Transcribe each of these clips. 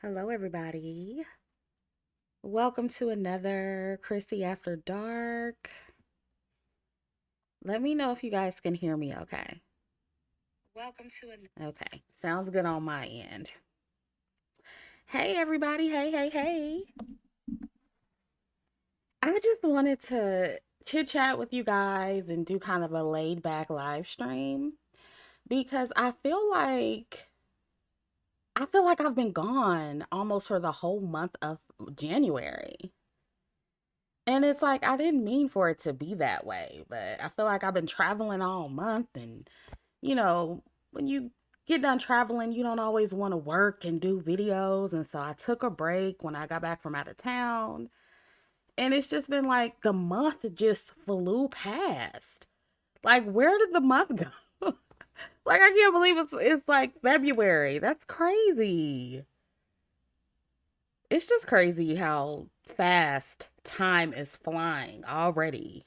Hello, everybody. Welcome to another Chrissy After Dark. Let me know if you guys can hear me okay. Okay, sounds good on my end. Hey, everybody. Hey, hey, hey. I just wanted to chit chat with you guys and do kind of a laid back live stream because I feel like I've been gone almost for the whole month of January. And it's like I didn't mean for it to be that way, but I feel like I've been traveling all month and when you get done traveling, you don't always want to work and do videos, and so I took a break when I got back from out of town. And it's just been like the month just flew past. Like where did the month go? Like I can't believe it's like February. That's crazy. It's just crazy how fast time is flying already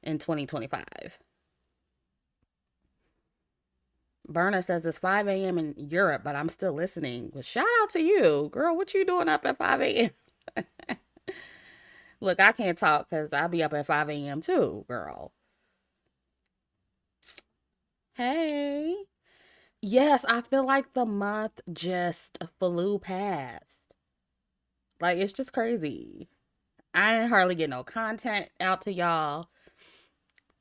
in 2025. Berna says it's 5 a.m. in Europe, but I'm still listening. Well, shout out to you, girl. What you doing up at 5 a.m.? Look, I can't talk because I'll be up at 5 a.m. too, girl. Hey. Yes, I feel like the month just flew past. Like, it's just crazy. I ain't hardly get no content out to y'all.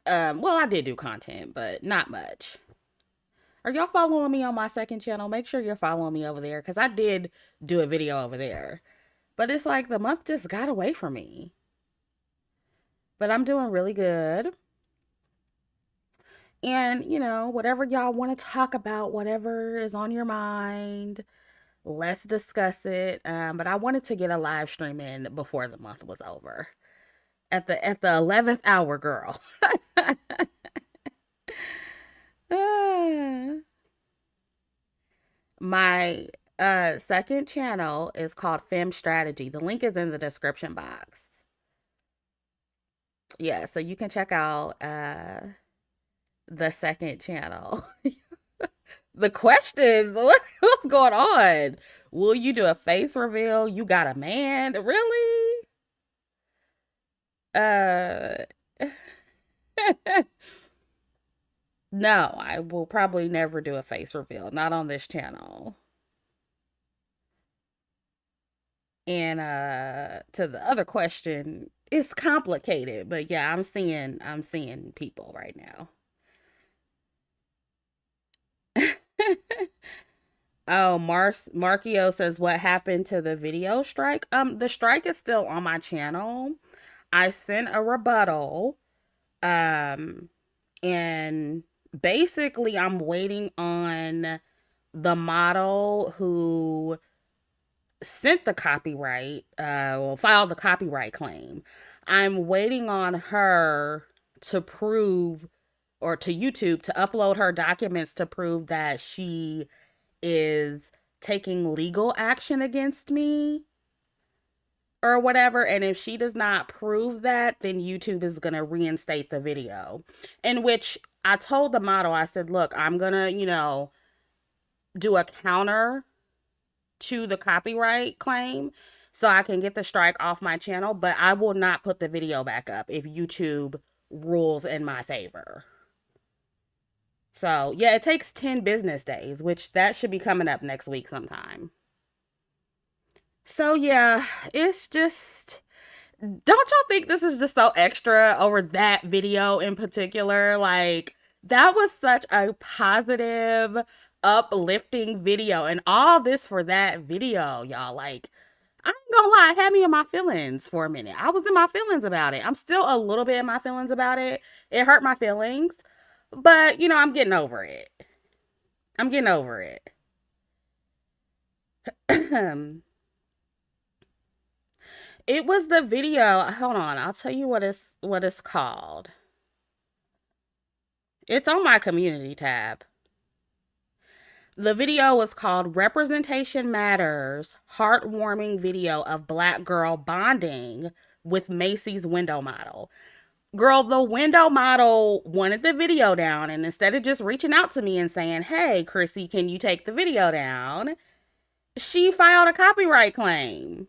Well, I did do content, but not much. Are y'all following me on my second channel? Make sure you're following me over there because I did do a video over there. But it's like the month just got away from me. But I'm doing really good. And, whatever y'all want to talk about, whatever is on your mind, let's discuss it. But I wanted to get a live stream in before the month was over. At the 11th hour, girl. My second channel is called Fem Strategy. The link is in the description box. Yeah, so you can check out the second channel. The questions, what's going on? Will you do a face reveal? You got a man? Really? Uh no, I will probably never do a face reveal, not on this channel. And to the other question, it's complicated, but yeah, I'm seeing people right now. Oh, Markio says what happened to the video strike? The strike is still on my channel. I sent a rebuttal. Um and basically I'm waiting on the model who sent the copyright, filed the copyright claim. I'm waiting on her to prove, or to YouTube to upload her documents to prove that she is taking legal action against me or whatever. And if she does not prove that, then YouTube is going to reinstate the video. In which I told the model, I said, look, I'm going to, do a counter to the copyright claim so I can get the strike off my channel, but I will not put the video back up if YouTube rules in my favor. So, yeah, it takes 10 business days, which that should be coming up next week sometime. So, yeah, it's just, don't y'all think this is just so extra over that video in particular? Like, that was such a positive, uplifting video, and all this for that video, y'all. Like, I ain't gonna lie, it had me in my feelings for a minute. I was in my feelings about it. I'm still a little bit in my feelings about it. It hurt my feelings, but I'm getting over it. I'm getting over it. It was the video. Hold on, I'll tell you what it's called. It's on my community tab. The video was called Representation Matters, heartwarming video of Black girl bonding with Macy's window model. Girl, the window model wanted the video down, and instead of just reaching out to me and saying, hey, Chrissy, can you take the video down? she filed a copyright claim.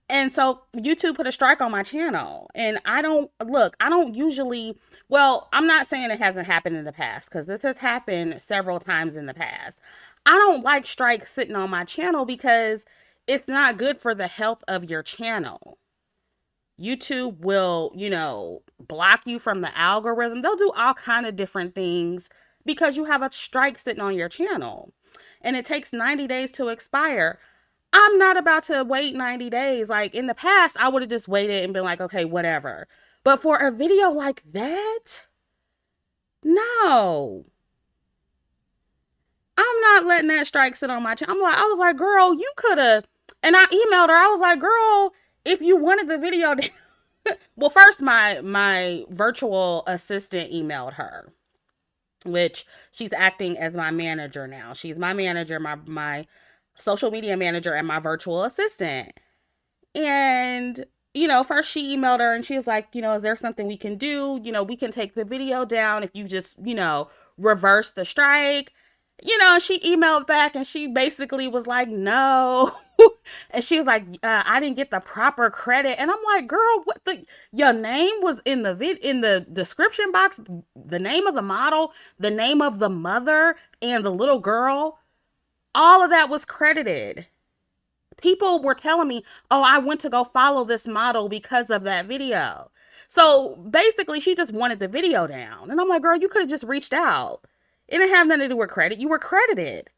And so YouTube put a strike on my channel. And I don't usually, well, I'm not saying it hasn't happened in the past because this has happened several times in the past. I don't like strikes sitting on my channel because it's not good for the health of your channel. YouTube will, block you from the algorithm. They'll do all kind of different things because you have a strike sitting on your channel. And it takes 90 days to expire. I'm not about to wait 90 days. Like in the past, I would have just waited and been like, okay, whatever. But for a video like that, no. I'm not letting that strike sit on my channel. I was like, girl, you could have. And I emailed her. I was like, girl, if you wanted the video to well, first my virtual assistant emailed her, which she's acting as my manager now. She's my manager, my social media manager, and my virtual assistant. And first she emailed her and she was like, is there something we can do? We can take the video down if you just, reverse the strike. She emailed back and she basically was like, no. And she was like, I didn't get the proper credit. And I'm like, girl, your name was in the description box, the name of the model, the name of the mother, and the little girl. All of that was credited. People were telling me, oh, I went to go follow this model because of that video. So basically, she just wanted the video down. And I'm like, girl, you could have just reached out. It didn't have nothing to do with credit. You were credited.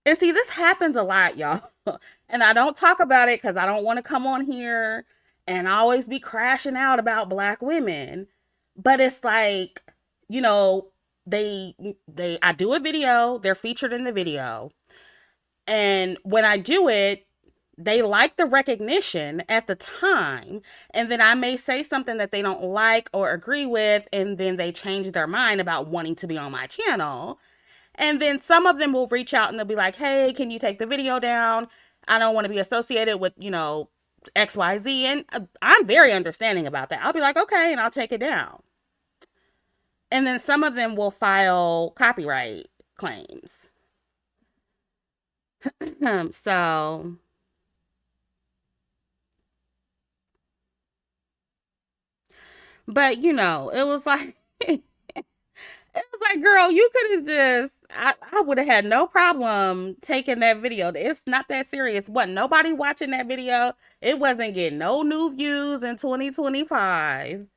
And see, this happens a lot, y'all. And I don't talk about it because I don't want to come on here and always be crashing out about Black women. But it's like, I do a video, they're featured in the video. And when I do it, they like the recognition at the time. And then I may say something that they don't like or agree with. And then they change their mind about wanting to be on my channel. And then some of them will reach out and they'll be like, hey, can you take the video down? I don't want to be associated with, XYZ. And I'm very understanding about that. I'll be like, okay, and I'll take it down. And then some of them will file copyright claims. So, but it was like, it was like, girl, you could have just, I would have had no problem taking that video. It's not that serious. Wasn't nobody watching that video. It wasn't getting no new views in 2025.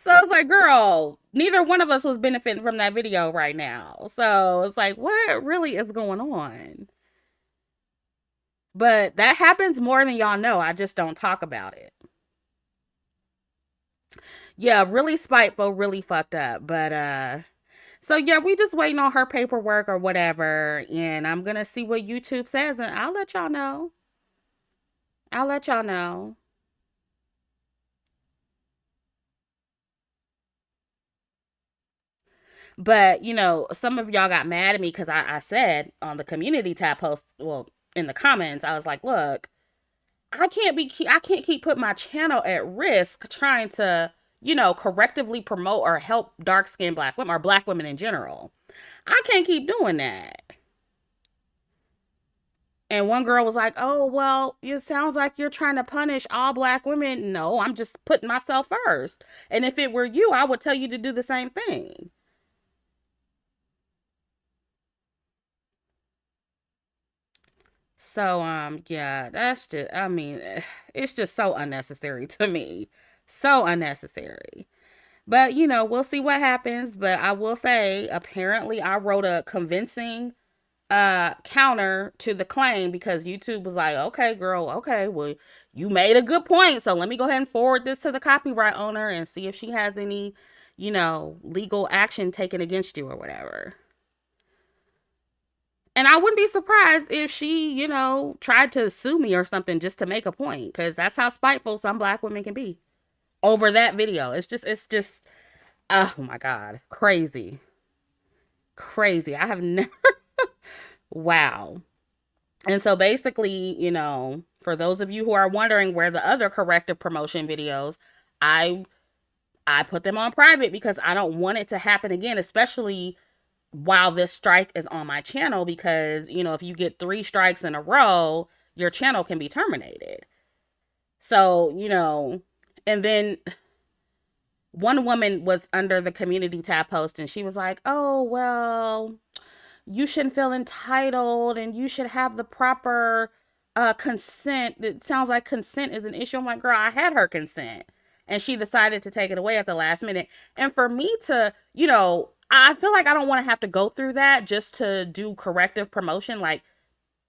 So it's like, girl, neither one of us was benefiting from that video right now. So it's like, what really is going on? But that happens more than y'all know. I just don't talk about it. Yeah, really spiteful, really fucked up. But so yeah, we just waiting on her paperwork or whatever, and I'm gonna see what YouTube says, and I'll let y'all know. I'll let y'all know. But some of y'all got mad at me because I said on the community tab post, well, in the comments, I was like, look, I can't keep putting my channel at risk trying to, correctively promote or help dark skinned Black women or Black women in general. I can't keep doing that. And one girl was like, oh, well, it sounds like you're trying to punish all Black women. No, I'm just putting myself first. And if it were you, I would tell you to do the same thing. So, yeah, that's just, I mean, it's just so unnecessary to me. So unnecessary. But, we'll see what happens. But I will say, apparently, I wrote a convincing counter to the claim because YouTube was like, okay, girl, okay, well, you made a good point. So let me go ahead and forward this to the copyright owner and see if she has any, legal action taken against you or whatever. And I wouldn't be surprised if she, tried to sue me or something just to make a point, because that's how spiteful some Black women can be over that video. It's just, oh my God, crazy. Crazy. I have never, wow. And so basically, for those of you who are wondering where the other corrective promotion videos, I I put them on private because I don't want it to happen again, especially while this strike is on my channel, because, if you get 3 strikes in a row, your channel can be terminated. So, and then one woman was under the community tab post and she was like, oh, well, you shouldn't feel entitled and you should have the proper consent. It sounds like consent is an issue. I'm like, girl, I had her consent and she decided to take it away at the last minute. And for me to, I feel like I don't want to have to go through that just to do corrective promotion. Like,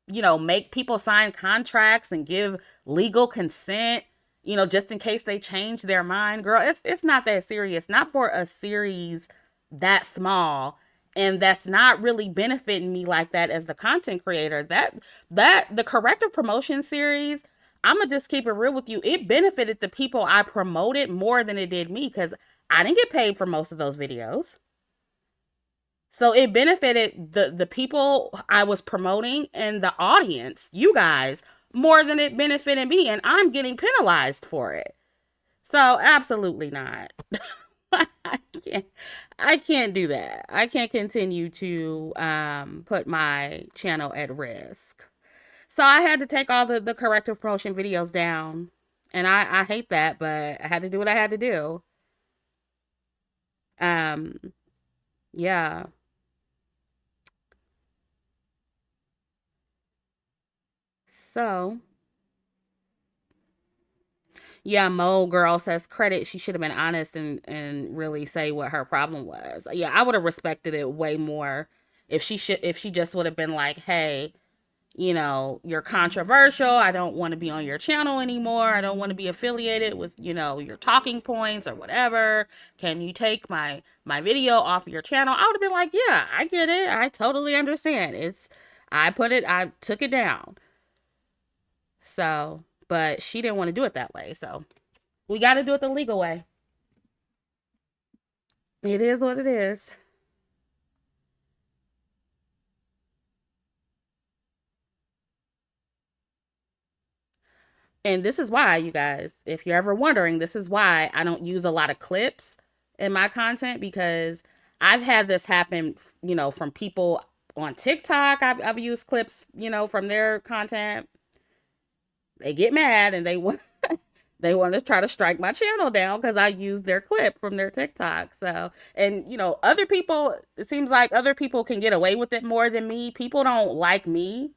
make people sign contracts and give legal consent, just in case they change their mind. Girl, it's not that serious. Not for a series that small and that's not really benefiting me like that as the content creator. That the corrective promotion series, I'm gonna just keep it real with you. It benefited the people I promoted more than it did me because I didn't get paid for most of those videos. So it benefited the people I was promoting and the audience, you guys, more than it benefited me, and I'm getting penalized for it. So absolutely not. I can't I can't do that. I can't continue to put my channel at risk. So I had to take all the corrective promotion videos down. And I hate that, but I had to do what I had to do. Um yeah. So yeah, Mo girl says credit. She should have been honest and really say what her problem was. Yeah, I would have respected it way more if she just would have been like, hey, you're controversial. I don't want to be on your channel anymore. I don't want to be affiliated with, your talking points or whatever. Can you take my video off of your channel? I would have been like, yeah, I get it. I totally understand. I took it down. So, but she didn't want to do it that way. So we got to do it the legal way. It is what it is. And this is why, you guys, if you're ever wondering, this is why I don't use a lot of clips in my content, because I've had this happen, from people on TikTok. I've used clips, from their content. They get mad and they want they want to try to strike my channel down because I used their clip from their TikTok. So, and other people, it seems like other people can get away with it more than me. People don't like me.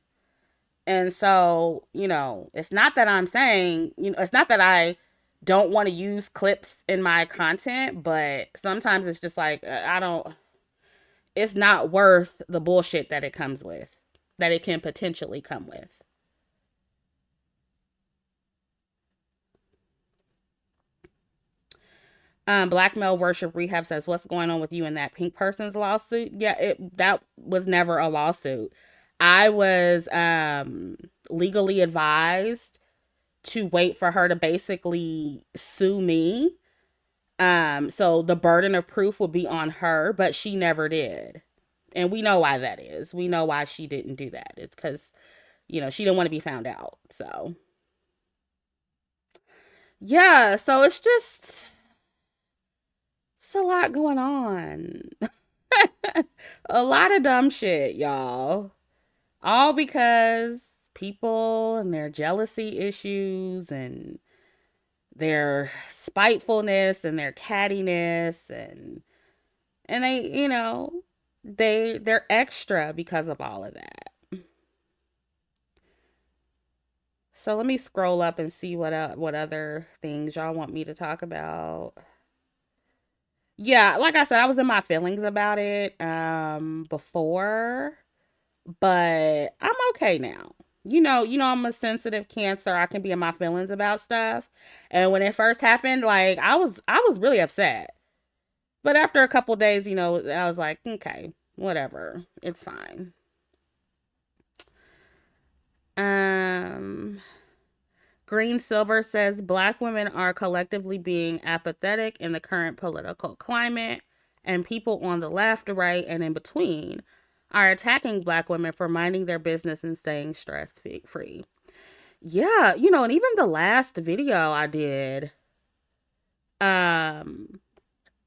And so, it's not that I'm saying, it's not that I don't want to use clips in my content, but sometimes it's just like, it's not worth the bullshit that it comes with, that it can potentially come with. Black Male Worship Rehab says, what's going on with you and that pink person's lawsuit? Yeah, that was never a lawsuit. I was legally advised to wait for her to basically sue me. So the burden of proof will be on her, but she never did. And we know why that is. We know why she didn't do that. It's because, she didn't want to be found out. So, yeah, so it's a lot going on. A lot of dumb shit, y'all. All because people and their jealousy issues and their spitefulness and their cattiness and they, they're extra because of all of that. So let me scroll up and see what other things y'all want me to talk about. Yeah, like I said, I was in my feelings about it before, but I'm okay now. I'm a sensitive Cancer. I can be in my feelings about stuff. And when it first happened, like I was really upset. But after a couple days, I was like, okay, whatever. It's fine. Um Green Silver says Black women are collectively being apathetic in the current political climate, and people on the left, right, and in between are attacking Black women for minding their business and staying stress free. Yeah, and even the last video I did,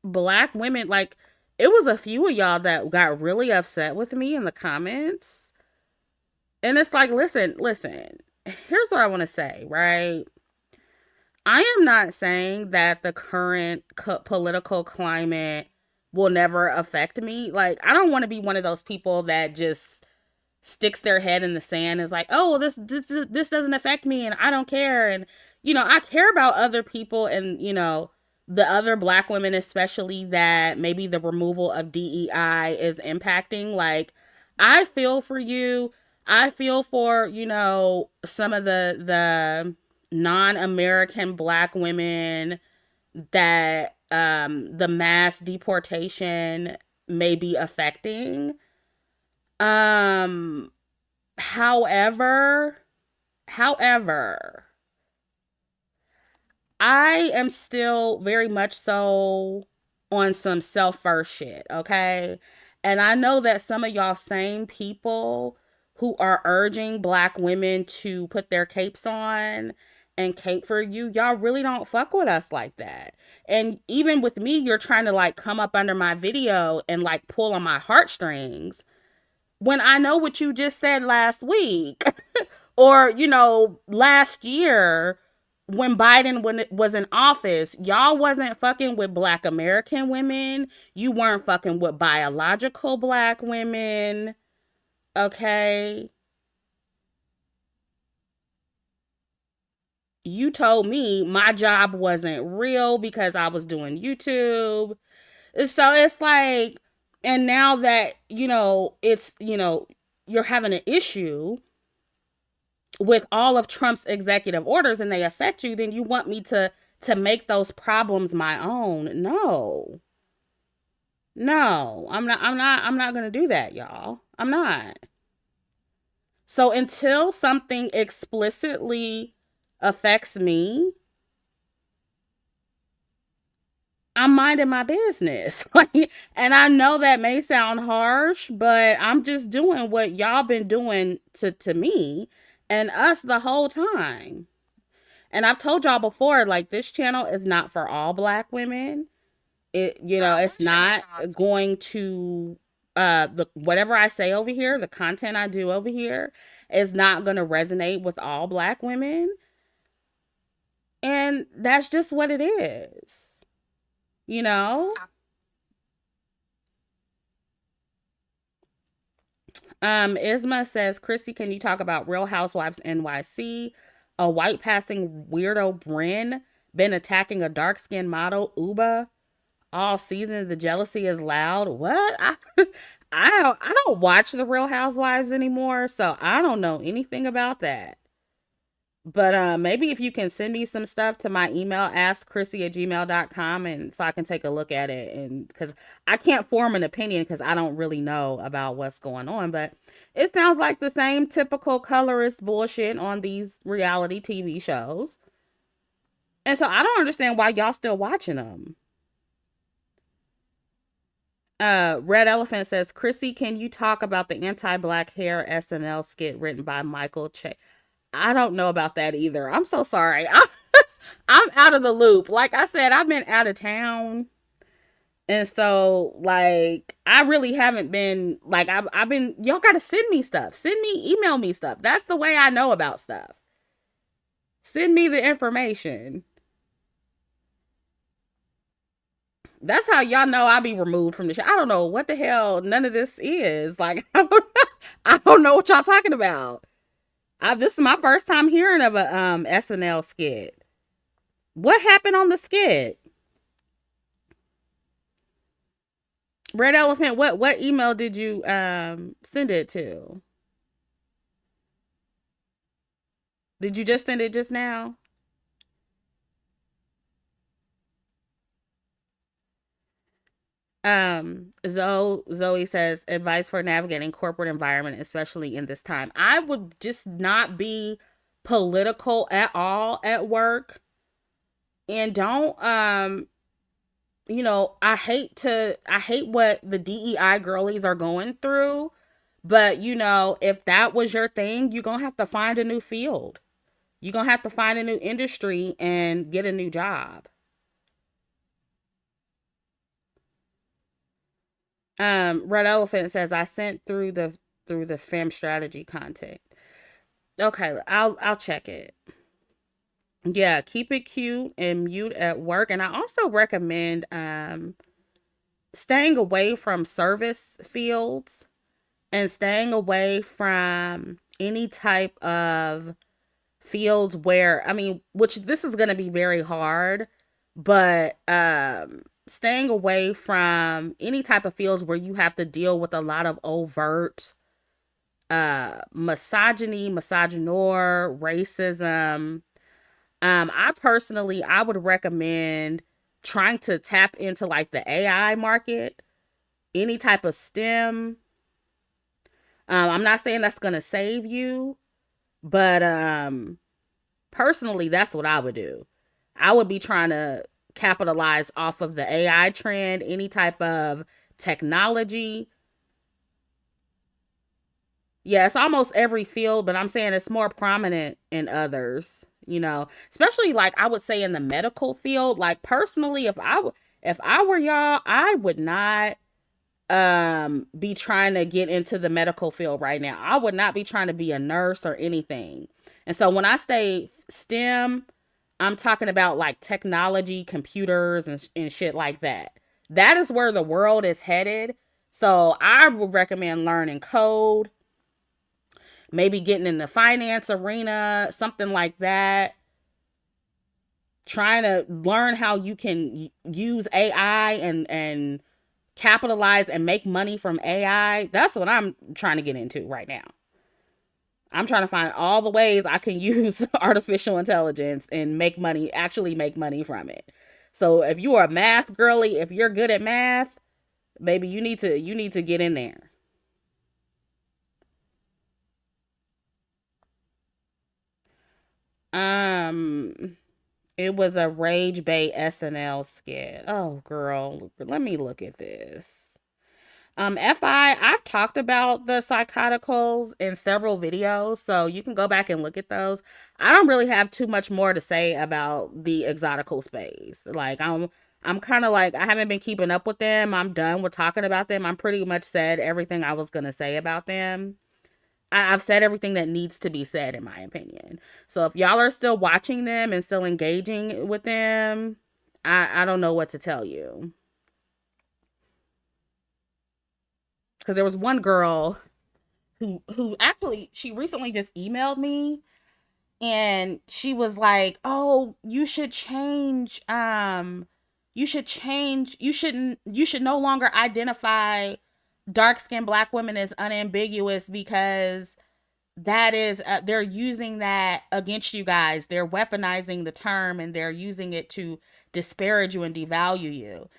black women, like, it was a few of y'all that got really upset with me in the comments. And it's like, listen, here's what I want to say, right? I am not saying that the current political climate will never affect me. Like, I don't want to be one of those people that just sticks their head in the sand and is like, oh, well, this doesn't affect me and I don't care. And, I care about other people and, the other black women, especially that maybe the removal of DEI is impacting. Like, I feel for you. I feel for, some of the non-American black women that the mass deportation may be affecting. Um however, however, I am still very much so on some self first shit, okay? And I know that some of y'all same people who are urging black women to put their capes on and cape for you, y'all really don't fuck with us like that. And even with me, you're trying to like come up under my video and like pull on my heartstrings when I know what you just said last week or, last year when Biden was in office, y'all wasn't fucking with black American women. You weren't fucking with biological black women. Okay. You told me my job wasn't real because I was doing YouTube. So it's like, and now that, you're having an issue with all of Trump's executive orders and they affect you, then you want me to make those problems my own. No. No, I'm not going to do that, y'all. I'm not. So until something explicitly affects me, I'm minding my business. And I know that may sound harsh, but I'm just doing what y'all been doing to me and us the whole time. And I've told y'all before, like, this channel is not for all black women. It's not going to the whatever I say over here, the content I do over here is not going to resonate with all black women. And that's just what it is. You know? Isma says, Chrissy, can you talk about Real Housewives NYC? A white passing weirdo Bryn been attacking a dark skinned model, Uba, all season. The jealousy is loud. What? I don't watch the Real Housewives anymore, so I don't know anything about that. But maybe if you can send me some stuff to my email, askchrissy@gmail.com, and so I can take a look at it. And because I can't form an opinion because I don't really know about what's going on. But it sounds like the same typical colorist bullshit on these reality TV shows. And so I don't understand why y'all still watching them. Red Elephant says, Chrissy, can you talk about the anti-black hair SNL skit written by Michael Che? I don't know about that either. I'm so sorry. I'm out of the loop. Like I said, I've been out of town. And so, like, I really haven't been, like, I've been, y'all got to send me stuff. Email me stuff. That's the way I know about stuff. Send me the information. That's how y'all know I be removed from the show. I don't know what the hell none of this is. Like, I don't know what y'all talking about. This is my first time hearing of a SNL skit. What happened on the skit? Red Elephant, what email did you send it to? Did you just send it just now? Zoe says advice for navigating corporate environment, especially in this time. I would just not be political at all at work. And don't I hate what the DEI girlies are going through. But if that was your thing, you're gonna have to find a new field. You're gonna have to find a new industry and get a new job. Red Elephant says I sent through the fem strategy content. Okay, I'll check it. Yeah, keep it cute and mute at work. And I also recommend staying away from service fields and staying away from any type of fields where, I mean, which this is going to be very hard, but staying away from any type of fields where you have to deal with a lot of overt misogyny, misogynoir, racism. I personally, I would recommend trying to tap into like the AI market, any type of STEM. I'm not saying that's gonna save you, but personally, that's what I would do. I would be trying to capitalize off of the AI trend, any type of technology. Yeah, it's almost every field, but I'm saying it's more prominent in others, you know, especially like I would say in the medical field. Like personally, if I were y'all, I would not be trying to get into the medical field right now. I would not be trying to be a nurse or anything. And so when I say STEM, I'm talking about like technology, computers and shit like that. That is where the world is headed. So I would recommend learning code, maybe getting in the finance arena, something like that. Trying to learn how you can use AI and capitalize and make money from AI. That's what I'm trying to get into right now. I'm trying to find all the ways I can use artificial intelligence and make money, actually make money from it. So if you are a math girly, if you're good at math, baby, you need to get in there. Um it was a rage bait SNL skit. Oh girl, let me look at this. I've talked about the psychoticals in several videos, so you can go back and look at those. I don't really have too much more to say about the exotical space. Like I'm kind of like I haven't been keeping up with them. I'm done with talking about them. I'm pretty much said everything I was gonna say about them. I've said everything that needs to be said in my opinion. So if y'all are still watching them and still engaging with them, I don't know what to tell you. Because there was one girl who actually she recently just emailed me and she was like, "Oh, you should change. You should no longer identify dark-skinned black women as unambiguous because that is they're using that against you guys. They're weaponizing the term and they're using it to disparage you and devalue you."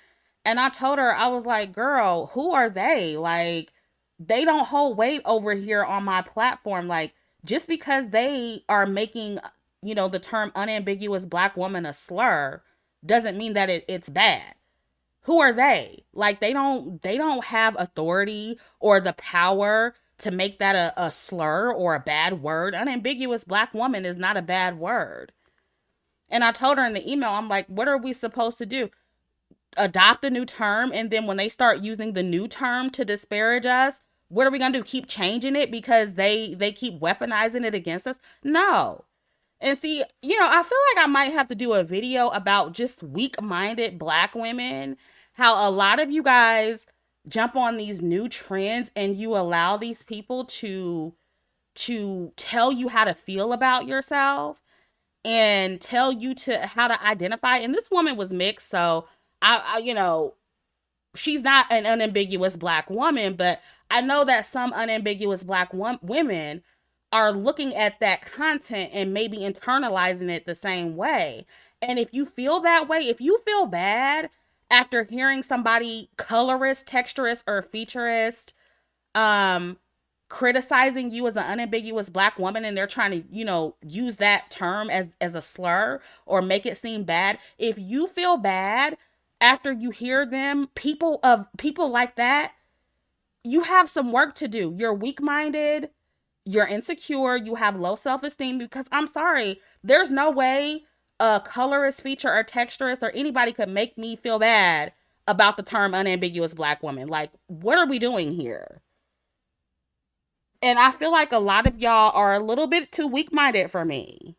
And I told her, I was like, girl, who are they? Like, they don't hold weight over here on my platform. Like, just because they are making, you know, the term unambiguous black woman a slur doesn't mean that it's bad. Who are they? Like, they don't have authority or the power to make that a slur or a bad word. Unambiguous black woman is not a bad word. And I told her in the email, I'm like, what are we supposed to do? Adopt a new term, and then when they start using the new term to disparage us, what are we gonna do? Keep changing it because they keep weaponizing it against us? No. And see, you know, I feel like I might have to do a video about just weak-minded black women, how a lot of you guys jump on these new trends and you allow these people to tell you how to feel about yourself and tell you to how to identify. And this woman was mixed, so I you know, she's not an unambiguous black woman, but I know that some unambiguous black women are looking at that content and maybe internalizing it the same way. And if you feel that way, if you feel bad after hearing somebody colorist, texturist, or featurist um criticizing you as an unambiguous black woman and they're trying to, you know, use that term as a slur or make it seem bad, if you feel bad after you hear them, people like that, you have some work to do. You're weak-minded, you're insecure, you have low self-esteem because I'm sorry, there's no way a colorist, feature, or texturist or anybody could make me feel bad about the term unambiguous black woman. Like, what are we doing here? And I feel like a lot of y'all are a little bit too weak minded for me.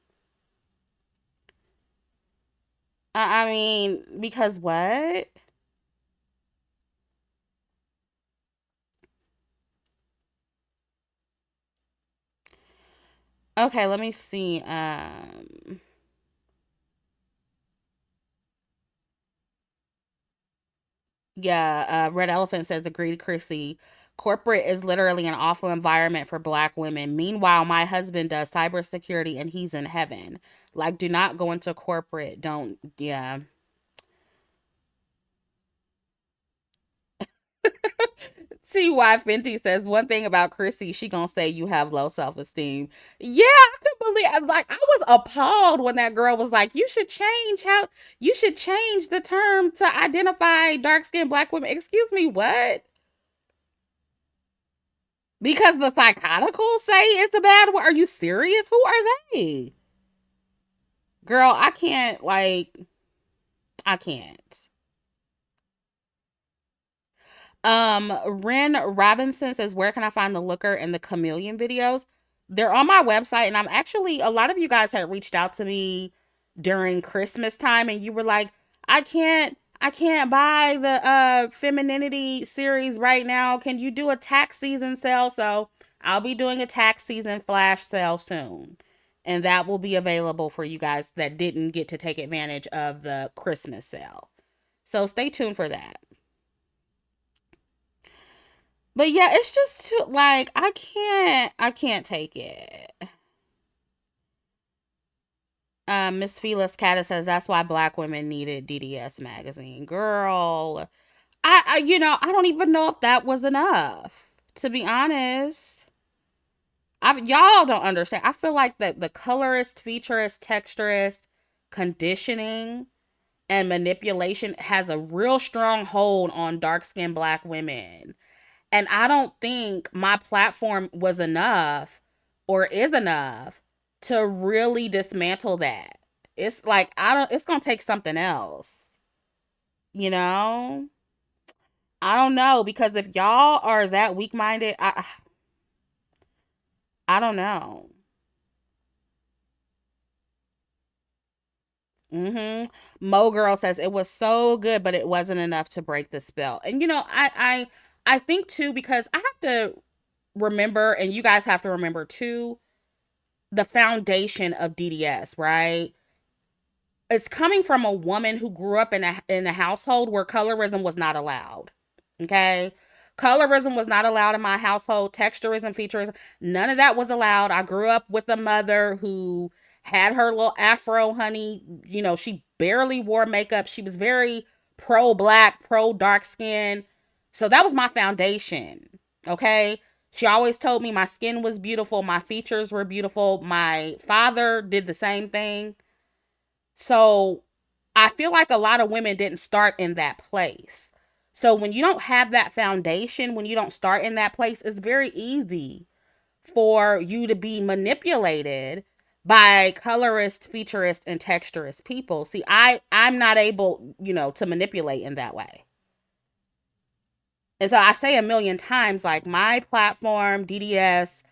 I mean, because what? Okay, let me see. Yeah, Red Elephant says, agreed, Chrissy. Corporate is literally an awful environment for black women. Meanwhile, my husband does cybersecurity and he's in heaven. Like, do not go into corporate. Don't, yeah. See why Fenty says one thing about Chrissy, she gonna say you have low self esteem. Yeah, I can believe. Like, I was appalled when that girl was like, you should change the term to identify dark skinned black women. Excuse me, what? Because the psychoticals say it's a bad word. Are you serious? Who are they? Girl, I can't, like, I can't. Ren Robinson says, where can I find the Looker and the Chameleon videos? They're on my website, and I'm actually, a lot of you guys had reached out to me during Christmas time, and you were like, I can't buy the femininity series right now. Can you do a tax season sale? So I'll be doing a tax season flash sale soon. And that will be available for you guys that didn't get to take advantage of the Christmas sale. So stay tuned for that. But yeah, it's just too, like, I can't take it. Miss Felis Cata says that's why black women needed DDS magazine. Girl, I don't even know if that was enough. To be honest, y'all don't understand. I feel like that the colorist, featurist, texturist conditioning and manipulation has a real strong hold on dark skinned black women. And I don't think my platform was enough or is enough to really dismantle that. It's like, it's going to take something else, you know? I don't know, because if y'all are that weak-minded, I don't know. Mhm. Mo girl says it was so good but it wasn't enough to break the spell. And I think too, because I have to remember, and you guys have to remember too, the foundation of DDS, right? It's coming from a woman who grew up in a household where colorism was not allowed. Okay? Colorism was not allowed in my household. Texturism, featurism, none of that was allowed. I grew up with a mother who had her little afro, honey. She barely wore makeup. She was very pro black, pro dark skin. So that was my foundation. Okay? She always told me my skin was beautiful, my features were beautiful. My father did the same thing. So I feel like a lot of women didn't start in that place. So when you don't have that foundation, when you don't start in that place, it's very easy for you to be manipulated by colorist, featurist, and texturist people. See, I'm not able, to manipulate in that way. And so I say a million times, like, my platform, DDS,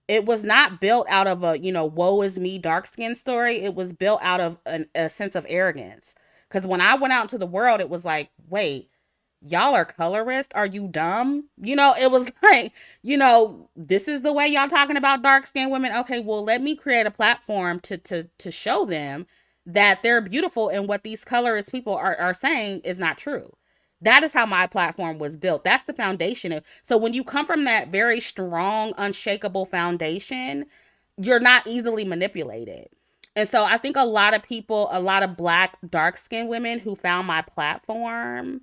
it was not built out of a, woe is me dark skin story. It was built out of a sense of arrogance. Because when I went out into the world, it was like, wait, y'all are colorist? Are you dumb? It was like, this is the way y'all talking about dark skinned women. Okay, well, let me create a platform to show them that they're beautiful, and what these colorist people are saying is not true. That is how my platform was built. That's the foundation. So when you come from that very strong, unshakable foundation, you're not easily manipulated. And so I think a lot of people, a lot of black dark skinned women who found my platform,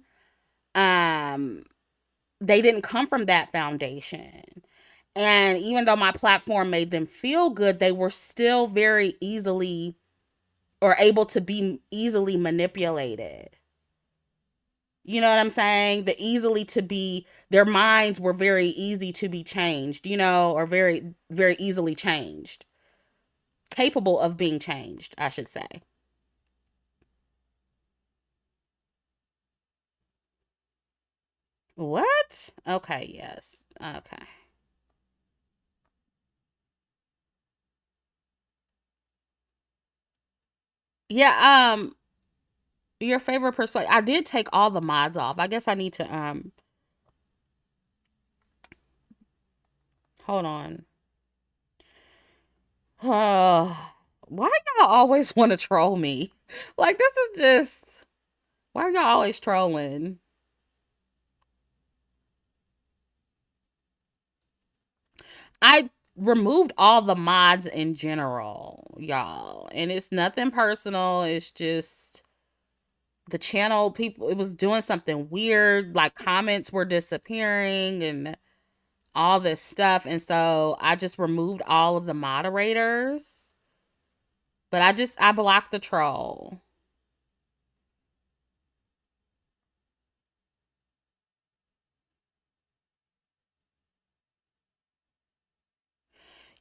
um they didn't come from that foundation. And even though my platform made them feel good, they were still very easily, or able to be easily manipulated. You know what I'm saying? Their minds were very easy to be changed, or very, very easily changed. Capable of being changed, I should say. What? Okay, yes. Okay. Yeah, your favorite persuade. I did take all the mods off. I guess I need to hold on. Why y'all always want to troll me? Like this is just why are y'all always trolling? I removed all the mods in general, y'all. And it's nothing personal. It's just the channel people it was doing something weird, like comments were disappearing and all this stuff. And so I just removed all of the moderators. But I blocked the troll.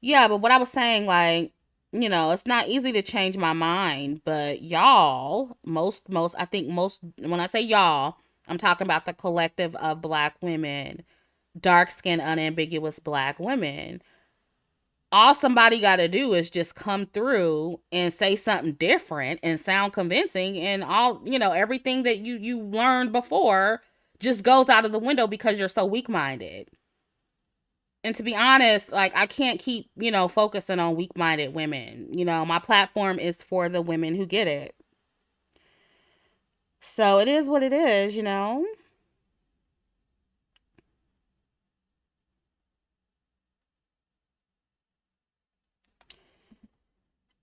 Yeah, but what I was saying, like, it's not easy to change my mind, but y'all, I think most, when I say y'all, I'm talking about the collective of black women, dark skinned, unambiguous black women. All somebody got to do is just come through and say something different and sound convincing, and everything that you learned before just goes out of the window because you're so weak minded. And to be honest, like I can't keep, focusing on weak-minded women. My platform is for the women who get it. So it is what it is.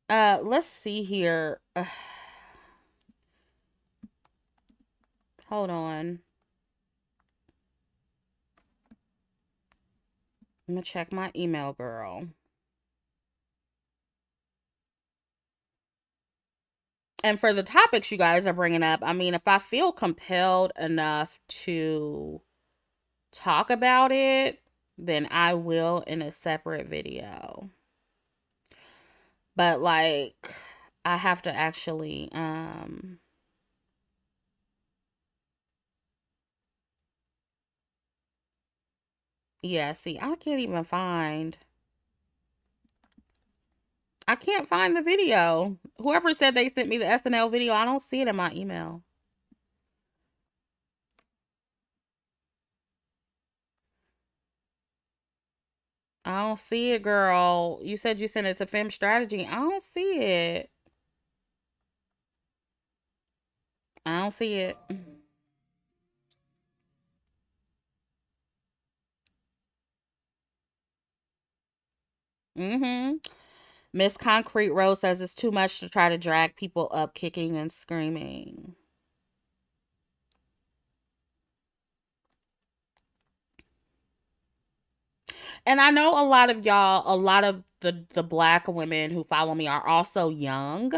Let's see here. Hold on. I'm gonna check my email, girl. And for the topics you guys are bringing up, I mean, if I feel compelled enough to talk about it, then I will in a separate video. But like I have to actually yeah, see, I can't find the video. Whoever said they sent me the SNL video, I don't see it in my email. I don't see it, girl. You said you sent it to Fem Strategy. I don't see it. I don't see it. Mm-hmm. Miss Concrete Rose says it's too much to try to drag people up kicking and screaming. And I know a lot of the black women who follow me are also young.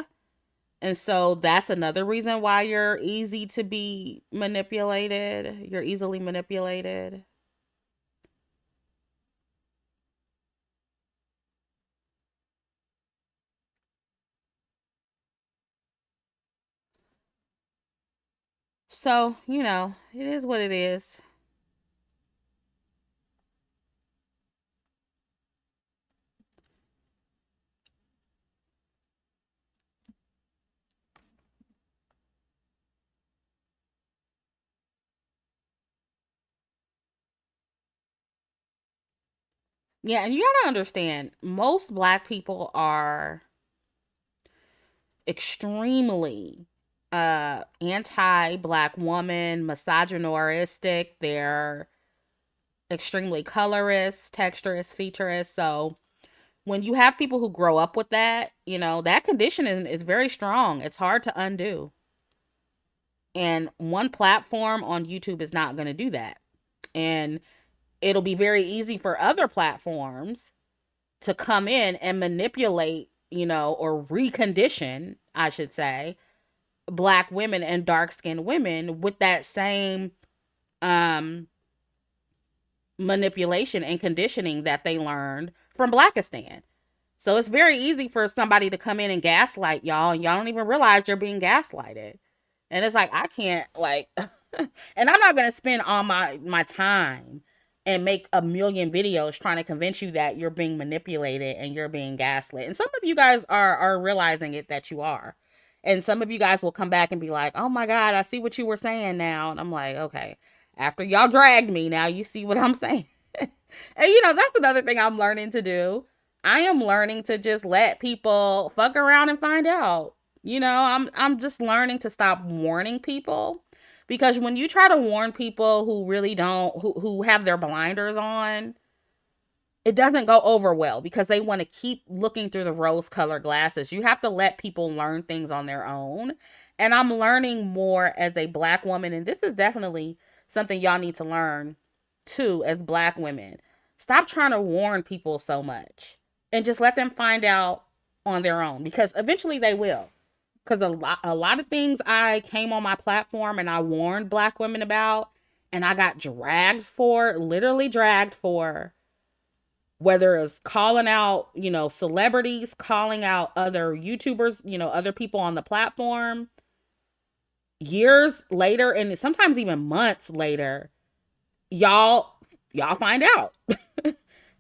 And so that's another reason why you're easy to be manipulated. You're easily manipulated. So, it is what it is. Yeah, and you gotta understand, most black people are extremely anti-black woman, misogynistic. They're extremely colorist, texturist, featurist. So when you have people who grow up with that, that conditioning is very strong. It's hard to undo. And one platform on YouTube is not going to do that. And it'll be very easy for other platforms to come in and manipulate, or recondition, I should say, black women and dark skinned women with that same um manipulation and conditioning that they learned from Blackistan. So it's very easy for somebody to come in and gaslight y'all, and y'all don't even realize you're being gaslighted. And it's like I can't like And I'm not going to spend all my time and make a million videos trying to convince you that you're being manipulated and you're being gaslit. And some of you guys are realizing it, that you are. And some of you guys will come back and be like, "Oh my god, I see what you were saying now." And I'm like, "Okay. After y'all dragged me, now you see what I'm saying." And that's another thing I'm learning to do. I am learning to just let people fuck around and find out. I'm just learning to stop warning people, because when you try to warn people who really don't, who have their blinders on, it doesn't go over well because they want to keep looking through the rose colored glasses. You have to let people learn things on their own. And I'm learning more as a black woman. And this is definitely something y'all need to learn too, as black women. Stop trying to warn people so much and just let them find out on their own, because eventually they will. Because a lot of things I came on my platform and I warned black women about, and I got dragged for, literally dragged for, whether it's calling out, celebrities, calling out other YouTubers, other people on the platform, years later, and sometimes even months later, y'all find out.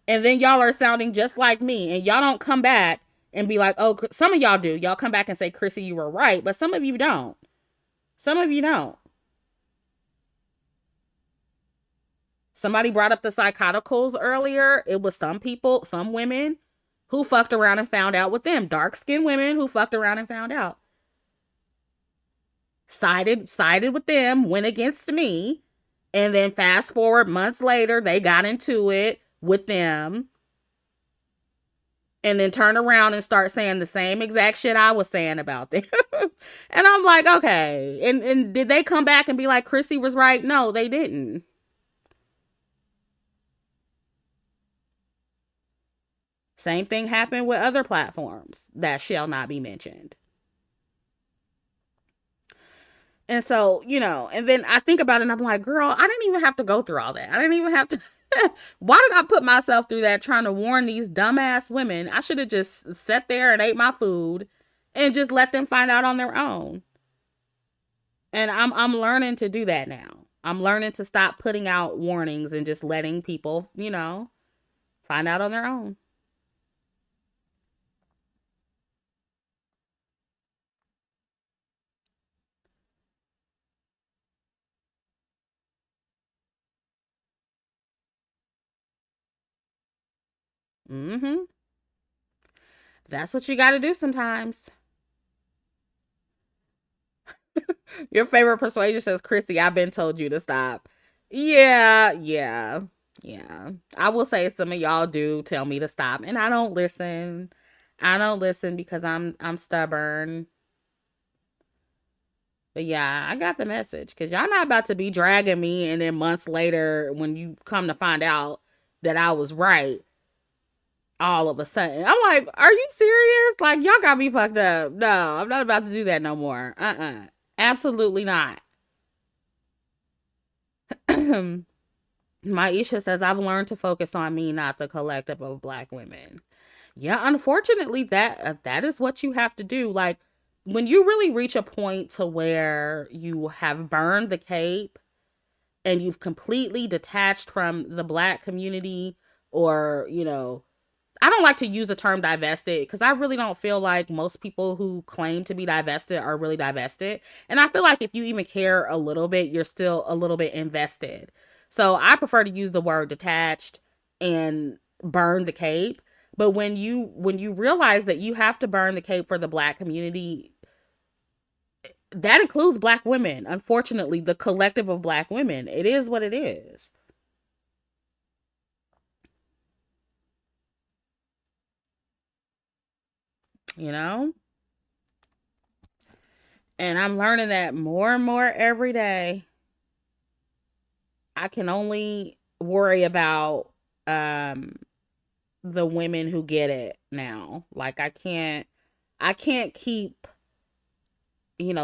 And then y'all are sounding just like me, and y'all don't come back and be like, "Oh," some of y'all do. Y'all come back and say, "Chrissy, you were right," but some of you don't. Some of you don't. Somebody brought up the psychoticals earlier. It was some people, some women who fucked around and found out with them. Dark-skinned women who fucked around and found out. Sided with them, went against me, and then fast forward months later, they got into it with them, and then turn around and start saying the same exact shit I was saying about them. And I'm like, okay. And did they come back and be like, Chrissy was right? No, they didn't. Same thing happened with other platforms that shall not be mentioned. And so, and then I think about it and I'm like, girl, I didn't even have to go through all that. I didn't even have to. Why did I put myself through that trying to warn these dumbass women? I should have just sat there and ate my food and just let them find out on their own. And I'm learning to do that now. I'm learning to stop putting out warnings and just letting people, find out on their own. Mm-hmm. That's what you got to do sometimes. Your favorite persuasion says, Chrissy, I've been told you to stop. Yeah, yeah, yeah. I will say some of y'all do tell me to stop, and I don't listen. I don't listen because I'm stubborn. But yeah, I got the message, because y'all not about to be dragging me, and then months later, when you come to find out that I was right, all of a sudden, I'm like, are you serious? Like, y'all got me fucked up. No, I'm not about to do that no more. Absolutely not. Maisha says, I've learned to focus on me, not the collective of black women. Yeah, unfortunately, that is what you have to do. Like, when you really reach a point to where you have burned the cape and you've completely detached from the black community, or, I don't like to use the term divested, because I really don't feel like most people who claim to be divested are really divested. And I feel like if you even care a little bit, you're still a little bit invested. So I prefer to use the word detached and burn the cape. But when you realize that you have to burn the cape for the black community, that includes black women. Unfortunately, the collective of black women, it is what it is. You know? And I'm learning that more and more every day. I can only worry about um the women who get it now. Like, I can't keep,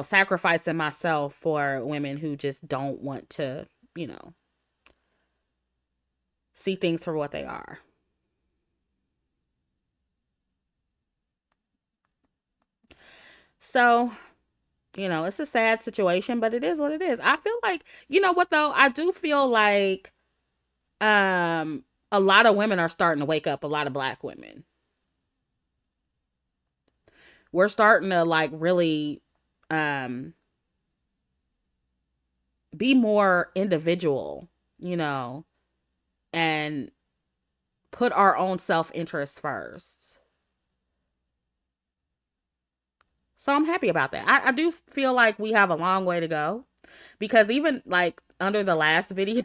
sacrificing myself for women who just don't want to, you know, see things for what they are. So, It's a sad situation, but it is what it is. I feel like, you know what though? I do feel like a lot of women are starting to wake up, a lot of black women. We're starting to like really um be more individual, you know, and put our own self-interest first. So I'm happy about that. I do feel like we have a long way to go because even like under the last video,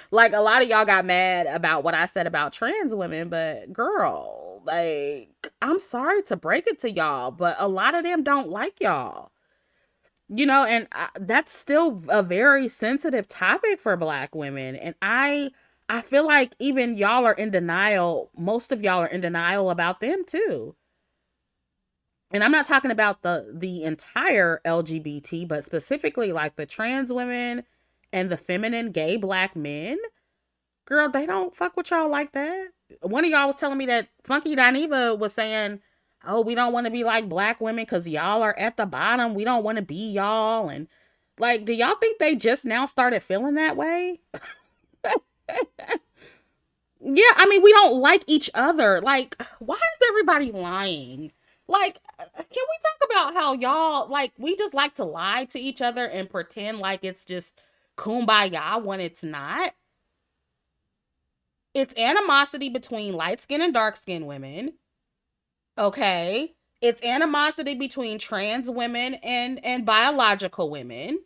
like a lot of y'all got mad about what I said about trans women, but girl, like I'm sorry to break it to y'all, but a lot of them don't like y'all. And that's still a very sensitive topic for black women, and I feel like even y'all are in denial. Most of y'all are in denial about them too. And I'm not talking about the entire LGBT, but specifically like the trans women and the feminine gay black men. Girl, they don't fuck with y'all like that. One of y'all was telling me that Funky Dineva was saying, "Oh, we don't want to be like black women because y'all are at the bottom. We don't want to be y'all." And like, do y'all think they just now started feeling that way? Yeah, I mean, we don't like each other. Like, why is everybody lying? Like, can we talk about how y'all, like, we just like to lie to each other and pretend like it's just kumbaya when it's not? It's animosity between light skinned and dark skinned women. Okay. It's animosity between trans women and biological women.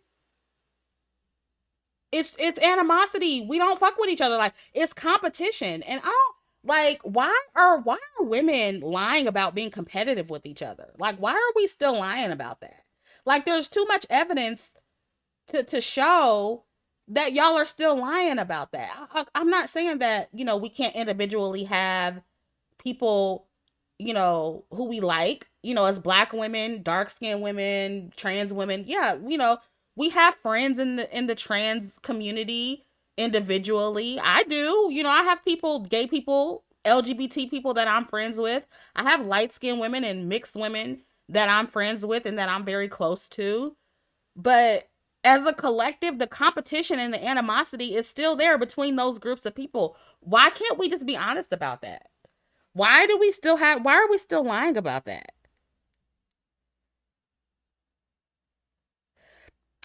It's animosity. We don't fuck with each other. Like it's competition. And I don't like why are women lying about being competitive with each other? Like why are we still lying about that? Like there's too much evidence to show that y'all are still lying about that. I'm not saying that, we can't individually have people, who we like, as black women, dark skinned women, trans women. Yeah, we have friends in the trans community individually. I do. I have people, gay people, LGBT people that I'm friends with. I have light skinned women and mixed women that I'm friends with and that I'm very close to. But as a collective, the competition and the animosity is still there between those groups of people. Why can't we just be honest about that? Why are we still lying about that?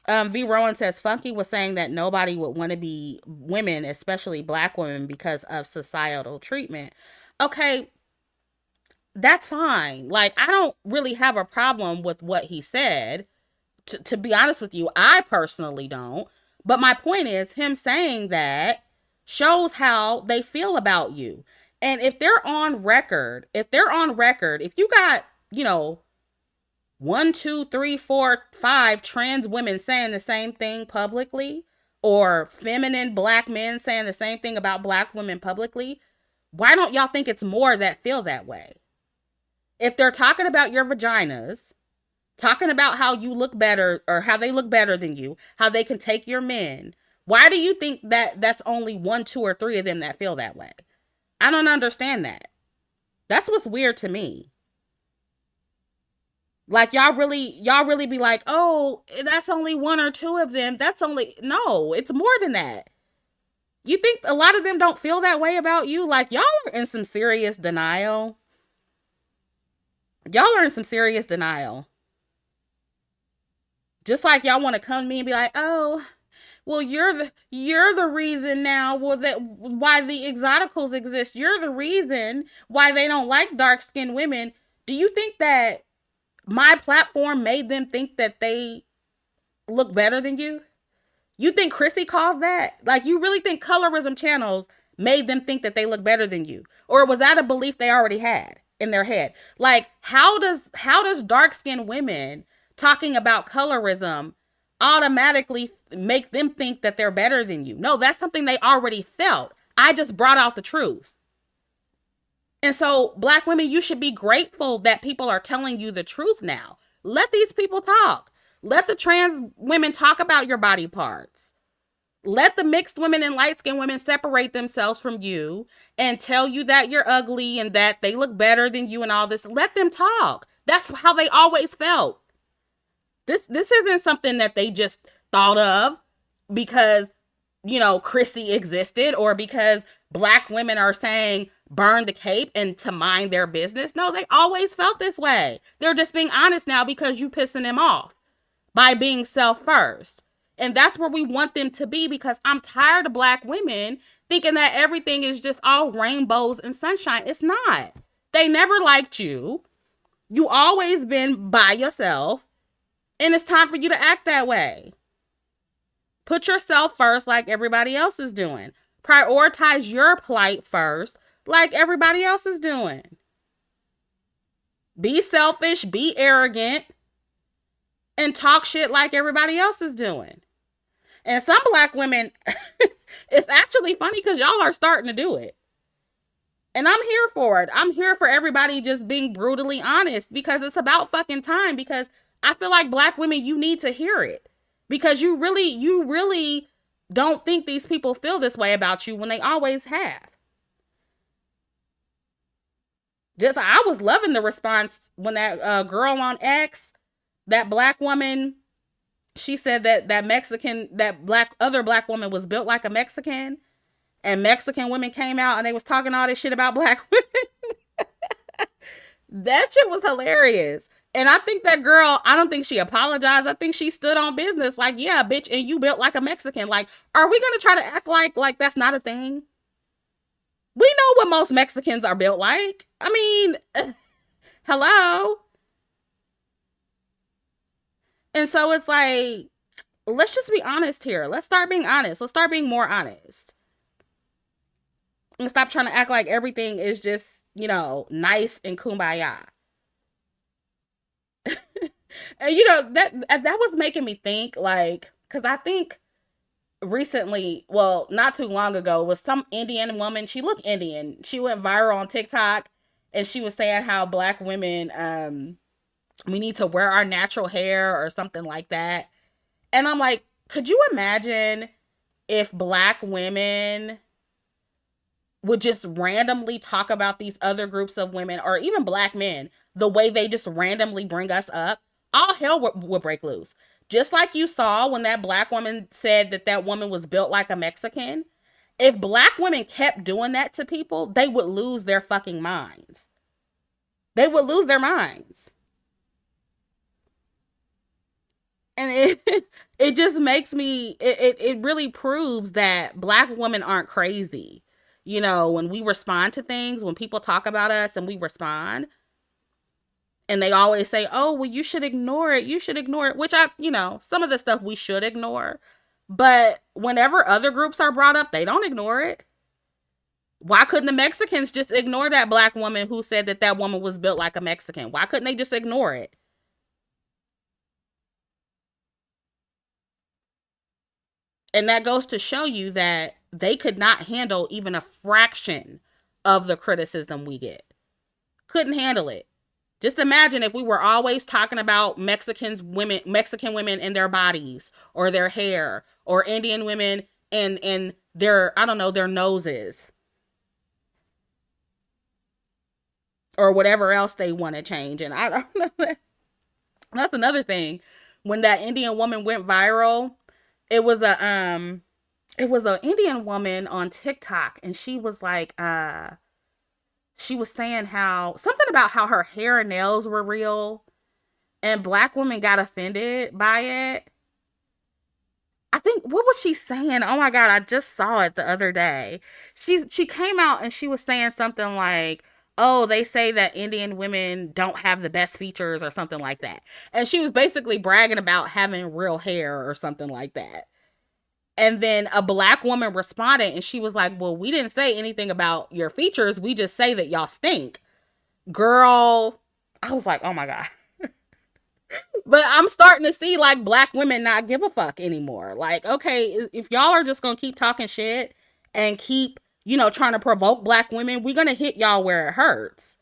V Rowan says Funky was saying that nobody would want to be women, especially black women, because of societal treatment. Okay, that's fine. Like, I don't really have a problem with what he said. To be honest with you, I personally don't. But my point is, him saying that shows how they feel about you. And if you got, 1, 2, 3, 4, 5 trans women saying the same thing publicly, or feminine black men saying the same thing about black women publicly, why don't y'all think it's more that feel that way? If they're talking about your vaginas, talking about how you look better or how they look better than you, how they can take your men, why do you think that that's only 1, 2, or 3 of them that feel that way? I don't understand that. That's what's weird to me. Like y'all really be like, "Oh, that's only 1 or 2 of them." That's only no, it's more than that. You think a lot of them don't feel that way about you? Like y'all are in some serious denial. Y'all are in some serious denial. Just like y'all want to come to me and be like, "Oh, well, you're the reason now. Well, that why the exoticals exist. You're the reason why they don't like dark skinned women." Do you think that my platform made them think that they look better than you? You think Chrissie caused that? Like, you really think colorism channels made them think that they look better than you? Or was that a belief they already had in their head? Like, how does dark-skinned women talking about colorism automatically make them think that they're better than you? No, that's something they already felt. I just brought out the truth. And so, black women, you should be grateful that people are telling you the truth now. Let these people talk. Let the trans women talk about your body parts. Let the mixed women and light skinned women separate themselves from you and tell you that you're ugly and that they look better than you and all this. Let them talk. That's how they always felt. This isn't something that they just thought of because, Chrissy existed, or because black women are saying burn the cape and to mind their business. No, they always felt this way. They're just being honest now because you pissing them off by being self first. And that's where we want them to be, because I'm tired of black women thinking that everything is just all rainbows and sunshine. It's not. They never liked you. You always been by yourself. And it's time for you to act that way. Put yourself first like everybody else is doing. Prioritize your plight first like everybody else is doing. Be selfish, be arrogant, and talk shit like everybody else is doing. And some black women, it's actually funny because y'all are starting to do it. And I'm here for it. I'm here for everybody just being brutally honest, because it's about fucking time. Because I feel like black women, you need to hear it. Because you really don't think these people feel this way about you when they always have. Just, I was loving the response when that girl on X, that black woman, she said that other black woman was built like a Mexican, and Mexican women came out and they was talking all this shit about black women. That shit was hilarious. And I think that girl, I don't think she apologized. I think she stood on business. Like, yeah, bitch, and you built like a Mexican. Like, are we gonna try to act like that's not a thing? We know what most Mexicans are built like. I mean, hello. And so it's like, let's just be honest here. Let's start being honest. Let's start being more honest. And stop trying to act like everything is just, nice and kumbaya. And that was making me think, like, because I think recently, well, not too long ago, was some Indian woman. She looked Indian. She went viral on TikTok, and she was saying how black women, we need to wear our natural hair or something like that. And I'm like, could you imagine if black women would just randomly talk about these other groups of women, or even black men, the way they just randomly bring us up? All hell would break loose. Just like you saw when that black woman said that woman was built like a Mexican. If black women kept doing that to people, they would lose their fucking minds. They would lose their minds. And it just makes me, it really proves that black women aren't crazy. When we respond to things, when people talk about us and we respond, and they always say, oh, well, you should ignore it. You should ignore it, which some of the stuff we should ignore. But whenever other groups are brought up, they don't ignore it. Why couldn't the Mexicans just ignore that black woman who said that woman was built like a Mexican? Why couldn't they just ignore it? And that goes to show you that they could not handle even a fraction of the criticism we get. Couldn't handle it. Just imagine if we were always talking about Mexican women and their bodies or their hair, or Indian women and their, I don't know, their noses, or whatever else they want to change. And I don't know. That's another thing. When that Indian woman went viral, it was an Indian woman on TikTok, and she was like, she was saying something about how her hair and nails were real, and black women got offended by it. I think, what was she saying? Oh my God, I just saw it the other day. She came out and she was saying something like, oh, they say that Indian women don't have the best features or something like that. And she was basically bragging about having real hair or something like that. And then a black woman responded, and she was like, well, we didn't say anything about your features. We just say that y'all stink. Girl, I was like, oh my God. But I'm starting to see, like, black women not give a fuck anymore. Like, okay, if y'all are just going to keep talking shit and keep, trying to provoke black women, we're going to hit y'all where it hurts.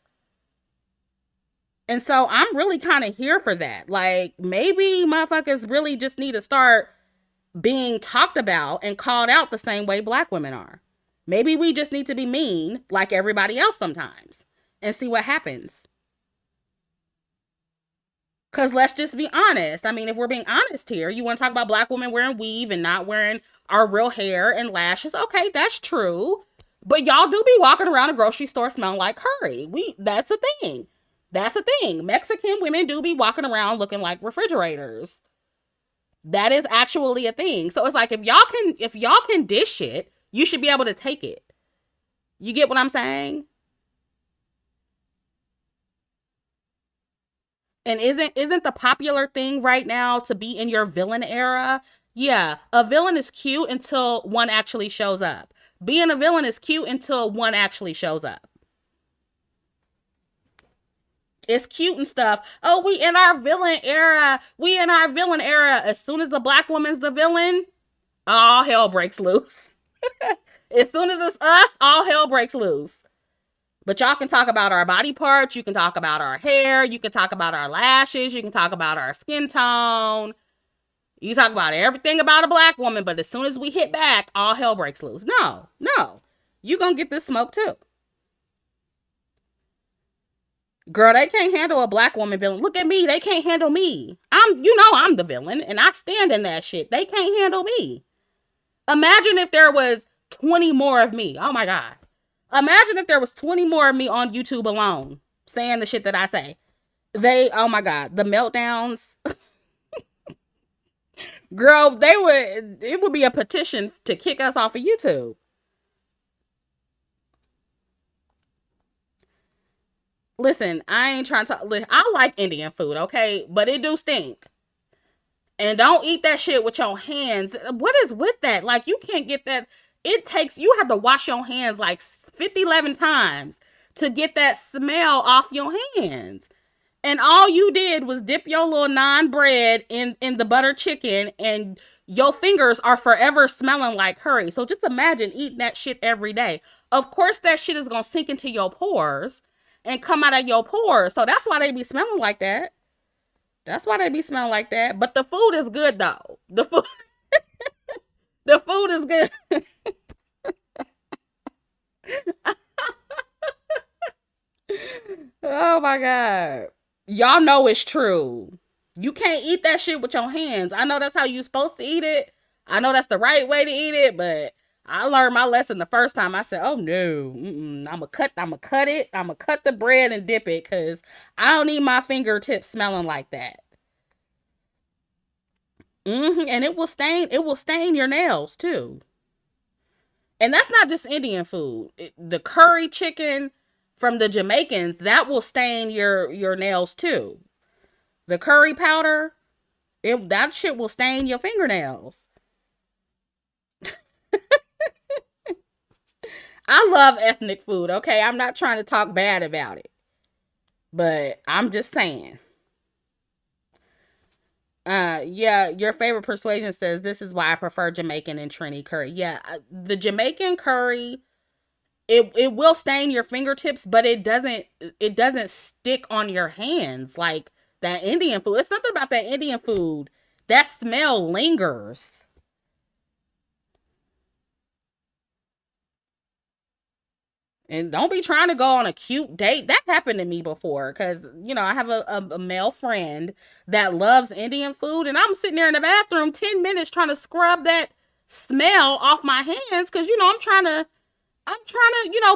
And so I'm really kind of here for that. Like, maybe motherfuckers really just need to start being talked about and called out the same way black women are. Maybe we just need to be mean like everybody else sometimes and see what happens. Because let's just be honest. I mean, if we're being honest here, you want to talk about black women wearing weave and not wearing our real hair and lashes. Okay, that's true. But y'all do be walking around a grocery store smelling like curry. That's a thing. That's a thing. Mexican women do be walking around looking like refrigerators. That is actually a thing. So it's like if y'all can dish it, you should be able to take it. You get what I'm saying? And isn't the popular thing right now to be in your villain era? Yeah, a villain is cute until one actually shows up. Being a villain is cute until one actually shows up. It's cute and stuff. Oh, we in our villain era. We in our villain era. As soon as the black woman's the villain, all hell breaks loose. As soon as it's us, all hell breaks loose. But y'all can talk about our body parts. You can talk about our hair. You can talk about our lashes. You can talk about our skin tone. You talk about everything about a black woman. But as soon as we hit back, all hell breaks loose. No, no. You gonna get this smoke too. Girl, they can't handle a black woman villain. Look at me. They can't handle me. I'm the villain and I stand in that shit. They can't handle me. Imagine if there was 20 more of me. Oh my God. Imagine if there was 20 more of me on YouTube alone saying the shit that I say. Oh my God, the meltdowns. Girl, it would be a petition to kick us off of YouTube. Listen, I ain't trying to, I like Indian food, okay? But it do stink. And don't eat that shit with your hands. What is with that? Like, you can't get that. You have to wash your hands like 50, 11 times to get that smell off your hands. And all you did was dip your little naan bread in the butter chicken, and your fingers are forever smelling like curry. So just imagine eating that shit every day. Of course, that shit is gonna sink into your pores and come out of your pores. So that's why they be smelling like that. That's why they be smelling like that. But the food is good though. The food is good. Oh my God. Y'all know it's true. You can't eat that shit with your hands. I know that's how you're supposed to eat it. I know that's the right way to eat it, but I learned my lesson the first time. I said, "Oh no, I'm gonna cut it. I'm gonna cut the bread and dip it, cause I don't need my fingertips smelling like that." And it will stain. It will stain your nails too. And that's not just Indian food. The curry chicken from the Jamaicans, that will stain your nails too. The curry powder, that shit will stain your fingernails. I love ethnic food, okay? I'm not trying to talk bad about it. But I'm just saying. Yeah, your favorite persuasion says this is why I prefer Jamaican and Trini curry. Yeah, the Jamaican curry, it will stain your fingertips, but it doesn't stick on your hands like that Indian food. It's something about that Indian food. That smell lingers. And don't be trying to go on a cute date. That happened to me before because, I have a male friend that loves Indian food. And I'm sitting there in the bathroom 10 minutes trying to scrub that smell off my hands because, I'm trying to,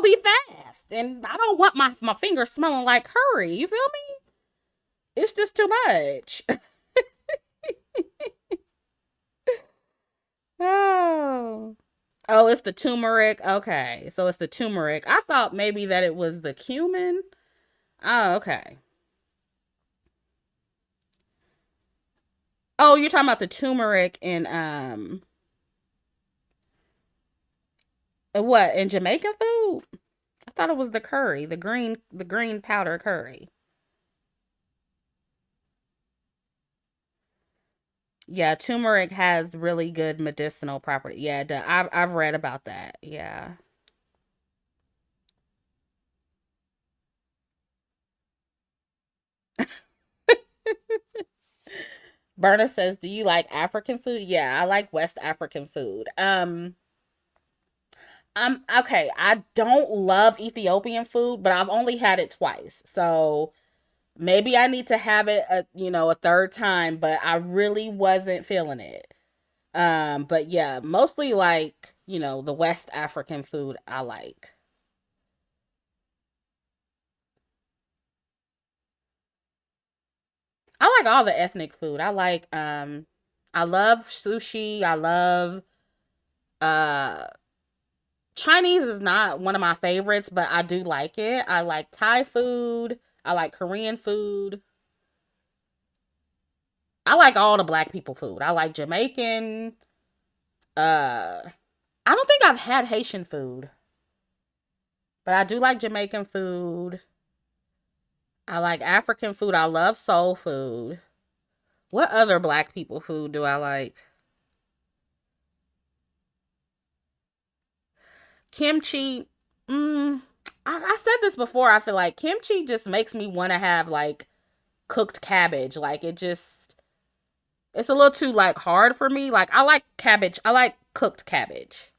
be fast. And I don't want my fingers smelling like curry. You feel me? It's just too much. Oh. Oh, it's the turmeric. Okay. So it's the turmeric. I thought maybe that it was the cumin. Oh, okay. Oh, you're talking about the turmeric in what, in Jamaican food? I thought it was the curry, the green powder curry. Yeah, turmeric has really good medicinal property. Yeah, I've read about that. Yeah. Berna says, "Do you like African food?" Yeah, I like West African food. I'm okay. I don't love Ethiopian food, but I've only had it twice. So Maybe I need to have it a third time, but I really wasn't feeling it. But yeah, mostly like, the West African food I like. I like all the ethnic food. I love sushi. I love uh Chinese is not one of my favorites, but I do like it. I like Thai food. I like Korean food. I like all the black people food. I like Jamaican. Uh I don't think I've had Haitian food, but I do like Jamaican food. I like African food. I love soul food. What other black people food do I like? Kimchi. Mm, I said this before. I feel like kimchi just makes me want to have like cooked cabbage. Like it's a little too like hard for me. Like I like cabbage. I like cooked cabbage.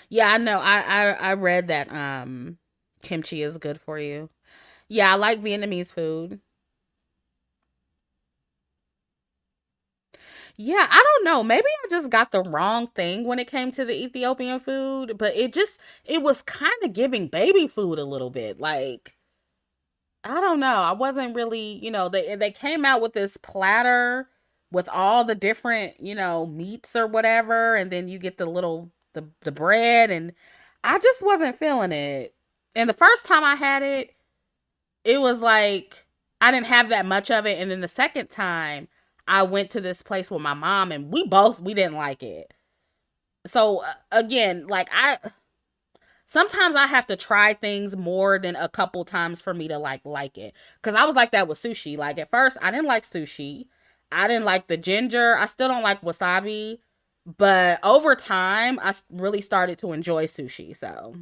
Yeah, I know. I read that kimchi is good for you. Yeah, I like Vietnamese food. Yeah, I don't know. Maybe I just got the wrong thing when it came to the Ethiopian food, but it was kind of giving baby food a little bit. Like I don't know. I wasn't really, they came out with this platter with all the different, meats or whatever, and then you get the bread, and I just wasn't feeling it. And the first time I had it, it was like I didn't have that much of it, and then the second time I went to this place with my mom, and we didn't like it. So again, like I sometimes I have to try things more than a couple times for me to like it. Cause I was like that with sushi. Like at first I didn't like sushi. I didn't like the ginger. I still don't like wasabi. But over time really started to enjoy sushi. So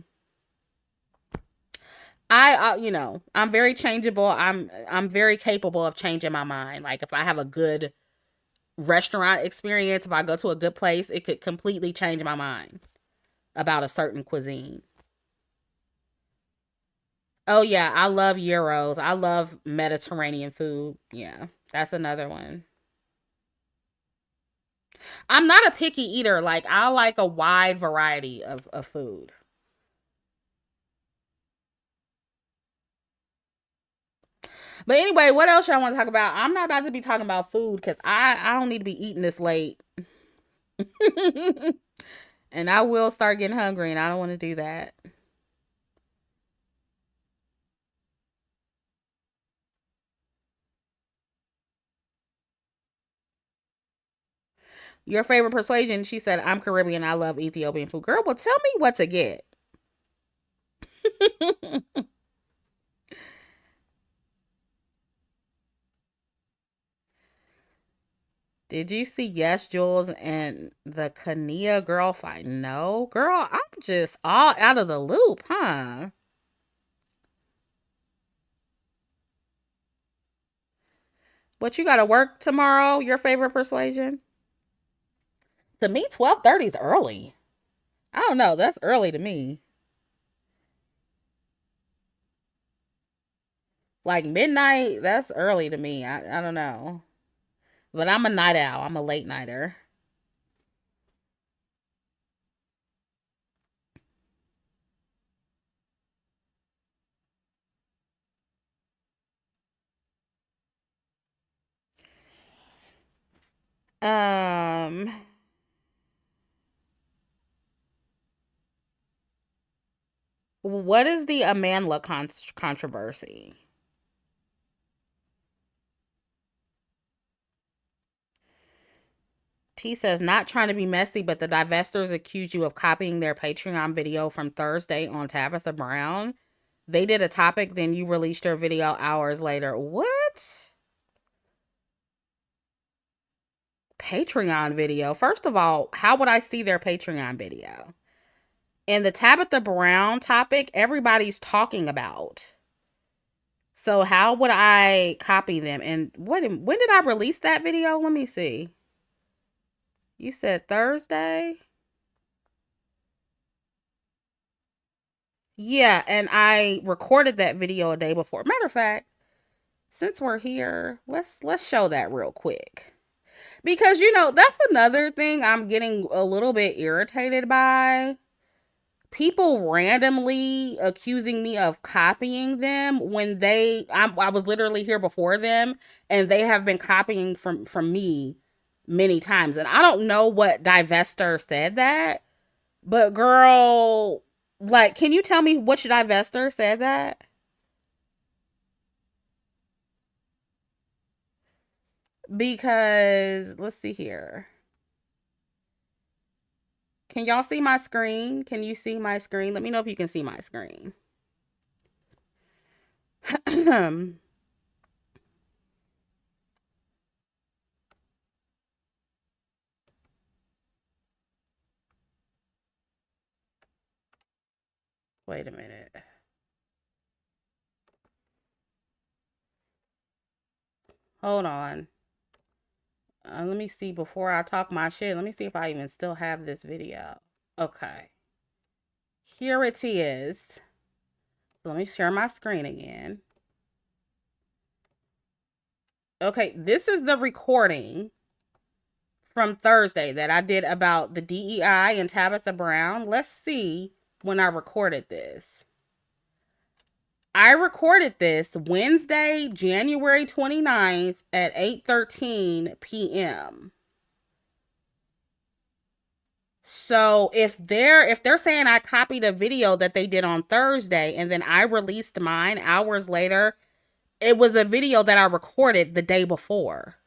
I'm very changeable. I'm very capable of changing my mind. Like if I have a good restaurant experience, if I go to a good place, it could completely change my mind about a certain cuisine. Oh yeah, I love gyros. I love Mediterranean food. Yeah, that's another one. I'm not a picky eater. Like I like a wide variety of food. But anyway, what else y'all want to talk about? I'm not about to be talking about food because I don't need to be eating this late. And I will start getting hungry, and I don't want to do that. Your favorite persuasion? She said, I'm Caribbean. I love Ethiopian food. Girl, well, tell me what to get. Did you see Yes Jules and the Kania girl fight? No, girl, I'm just all out of the loop, huh? But you got to work tomorrow. Your favorite persuasion? To me, 12:30 is early. I don't know. That's early to me. Like midnight, that's early to me. I don't know. But I'm a night owl. I'm a late nighter. Um, what is the Amandla controversy? T says, not trying to be messy, but the divestors accuse you of copying their Patreon video from Thursday on Tabitha Brown. They did a topic, then you released your video hours later. What? Patreon video? First of all, how would I see their Patreon video? And the Tabitha Brown topic, everybody's talking about. So how would I copy them? And when did I release that video? Let me see. You said Thursday? Yeah, and I recorded that video a day before. Matter of fact, since we're here, let's show that real quick. Because that's another thing I'm getting a little bit irritated by. People randomly accusing me of copying them when I was literally here before them, and they have been copying from me many times. And I don't know what divester said that, but girl, like, can you tell me which divester said that? Because let's see here. Can y'all see my screen? Can you see my screen? Let me know if you can see my screen. Wait a minute. Hold on. Let me see before I talk my shit. Let me see if I even still have this video. Okay. Here it is. So let me share my screen again. Okay, this is the recording from Thursday that I did about the DEI and Tabitha Brown. Let's see when I recorded this. I recorded this Wednesday, January 29th at 8:13 p.m. So if they're saying I copied a video that they did on Thursday and then I released mine hours later, it was a video that I recorded the day before.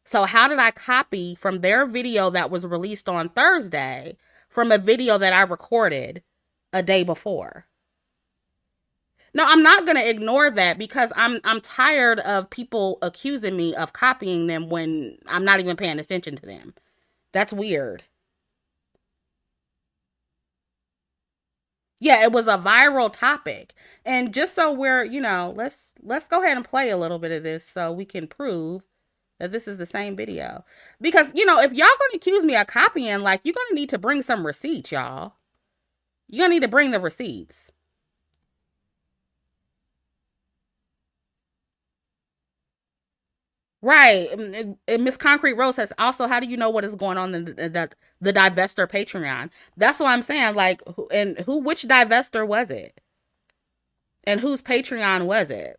So how did I copy from their video that was released on Thursday from a video that I recorded a day before? No, I'm not going to ignore that because I'm tired of people accusing me of copying them when I'm not even paying attention to them. That's weird. Yeah, it was a viral topic. And just so let's go ahead and play a little bit of this so we can prove that this is the same video. Because, if y'all going to accuse me of copying, like, you're going to need to bring some receipts, y'all. You're going to need to bring the receipts. Right. And Miss Concrete Rose says, also, how do you know what is going on in the divester Patreon? That's what I'm saying. Like, which divester was it? And whose Patreon was it?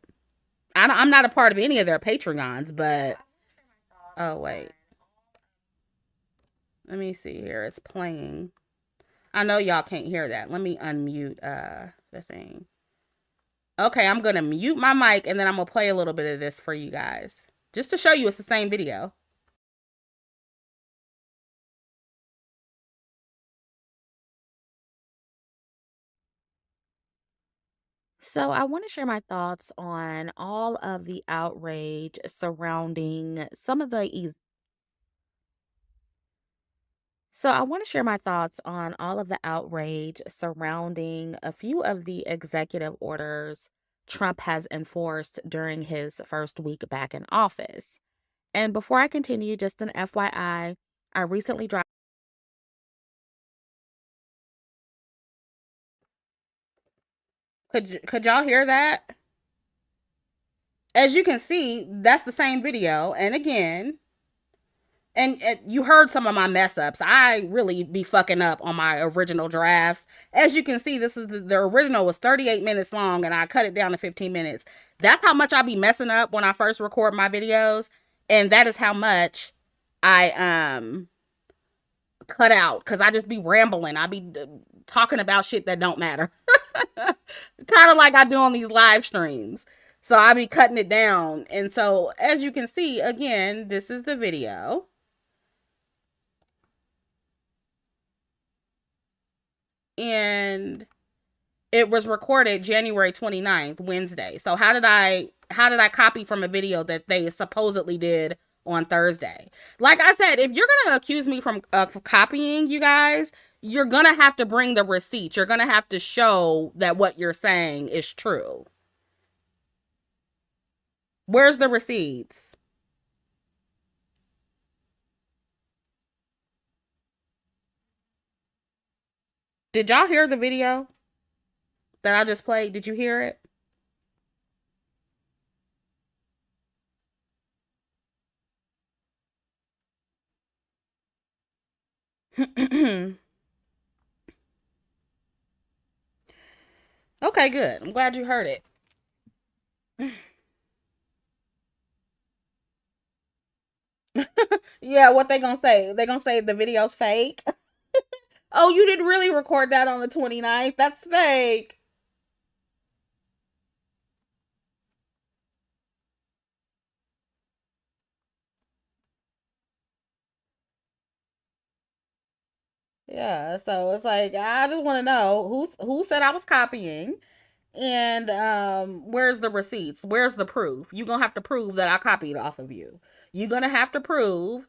I'm not a part of any of their Patreons, but oh wait, let me see here. It's playing. I know y'all can't hear that. Let me unmute the thing. Okay, I'm gonna mute my mic and then I'm gonna play a little bit of this for you guys, just to show you it's the same video. So, I want to share my thoughts on all of the outrage surrounding some of the So, I want to share my thoughts on all of the outrage surrounding a few of the executive orders Trump has enforced during his first week back in office. And before I continue, just an I recently dropped. Could y'all hear that? As you can see, that's the same video. And again, and you heard some of my mess ups. I really be fucking up on my original drafts. As you can see, this is the original was 38 minutes long and I cut it down to 15 minutes. That's how much I be messing up when I first record my videos, and that is how much I cut out cuz I just be rambling. I be talking about shit that don't matter. Kind of like I do on these live streams. So I be cutting it down. And so as you can see, again, this is the video. And it was recorded January 29th, Wednesday. So how did I copy from a video that they supposedly did on Thursday? Like I said, if you're going to accuse me from copying, you guys, you're going to have to bring the receipts. You're going to have to show that what you're saying is true. Where's the receipts? Did y'all hear the video that I just played? Did you hear it? Okay, good. I'm glad you heard it. Yeah, what they gonna say? They gonna say the video's fake? Oh, you didn't really record that on the 29th? That's fake. Yeah, so it's like I just want to know who said I was copying, and where's the receipts? Where's the proof? You're gonna have to prove that I copied off of you. You're gonna have to prove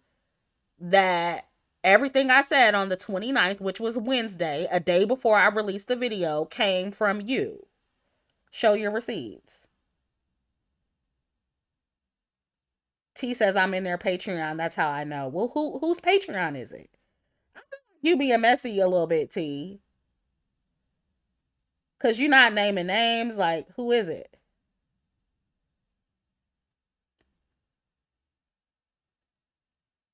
that everything I said on the 29th, which was Wednesday, a day before I released the video, came from you. Show your receipts. T says I'm in their Patreon. That's how I know. Well, whose Patreon is it? You being messy a little bit, T. Cause you're not naming names. Like, who is it?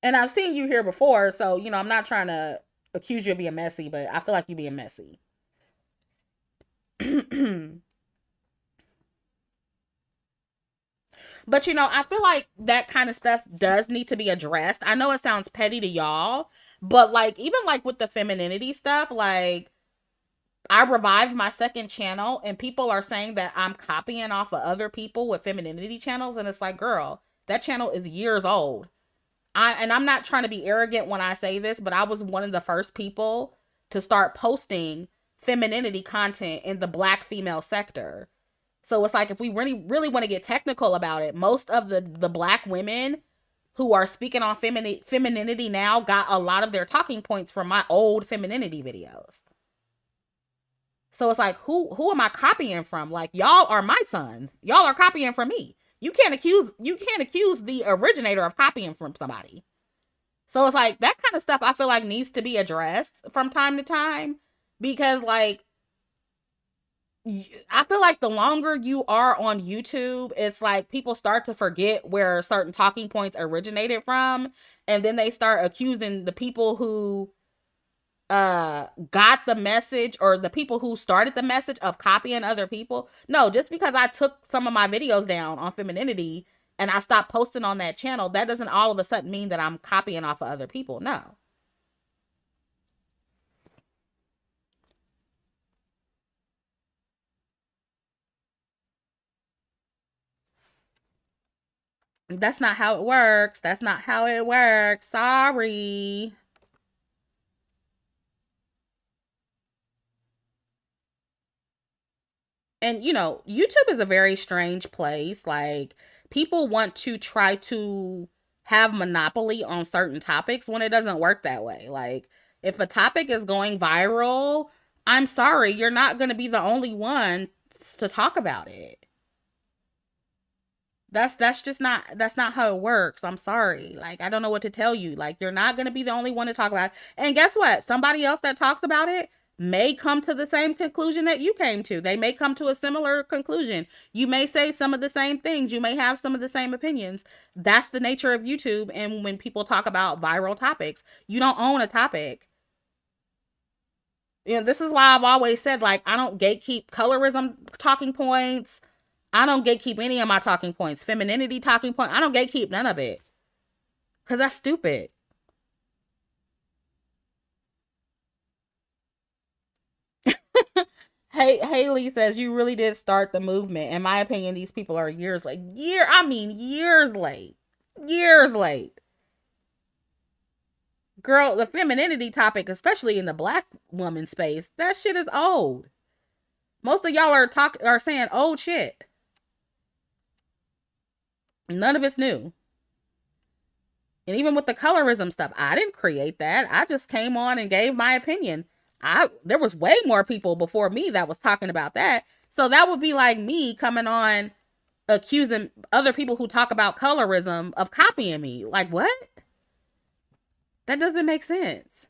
And I've seen you here before, so I'm not trying to accuse you of being messy, but I feel like you being messy. But I feel like that kind of stuff does need to be addressed. I know it sounds petty to y'all, but like even like with the femininity stuff, like I revived my second channel and people are saying that I'm copying off of other people with femininity channels, and it's like, girl, that channel is years old. I'm not trying to be arrogant when I say this, but I was one of the first people to start posting femininity content in the black female sector. So it's like if we really want to get technical about it, most of the black women who are speaking on femininity now got a lot of their talking points from my old femininity videos. So it's like who am I copying from? Like y'all are my sons. Y'all are copying from me. You can't accuse the originator of copying from somebody. So it's like that kind of stuff I feel like needs to be addressed from time to time because like I feel like the longer you are on YouTube, it's like people start to forget where certain talking points originated from, and then they start accusing the people who got the message or the people who started the message of copying other people. No, just because I took some of my videos down on femininity and I stopped posting on that channel, that doesn't all of a sudden mean that I'm copying off of other people. No. That's not how it works. That's not how it works. Sorry. And YouTube is a very strange place. Like people want to try to have monopoly on certain topics when it doesn't work that way. Like if a topic is going viral, I'm sorry, you're not going to be the only one to talk about it. That's not how it works. I'm sorry. Like I don't know what to tell you. Like you're not going to be the only one to talk about it. And guess what? Somebody else that talks about it may come to the same conclusion that you came to. They may come to a similar conclusion. You may say some of the same things. You may have some of the same opinions. That's the nature of YouTube, and when people talk about viral topics, you don't own a topic. This is why I've always said like I don't gatekeep colorism talking points. I don't gatekeep any of my talking points. Femininity talking point. I don't gatekeep none of it. Cause that's stupid. Hey, Haley says you really did start the movement. In my opinion, these people are years late. Years late. Years late. Girl, the femininity topic, especially in the black woman space, that shit is old. Most of y'all are saying old shit. None of it's new. And even with the colorism stuff, I didn't create that. I just came on and gave my opinion. There was way more people before me that was talking about that. So that would be like me coming on accusing other people who talk about colorism of copying me. Like what? That doesn't make sense.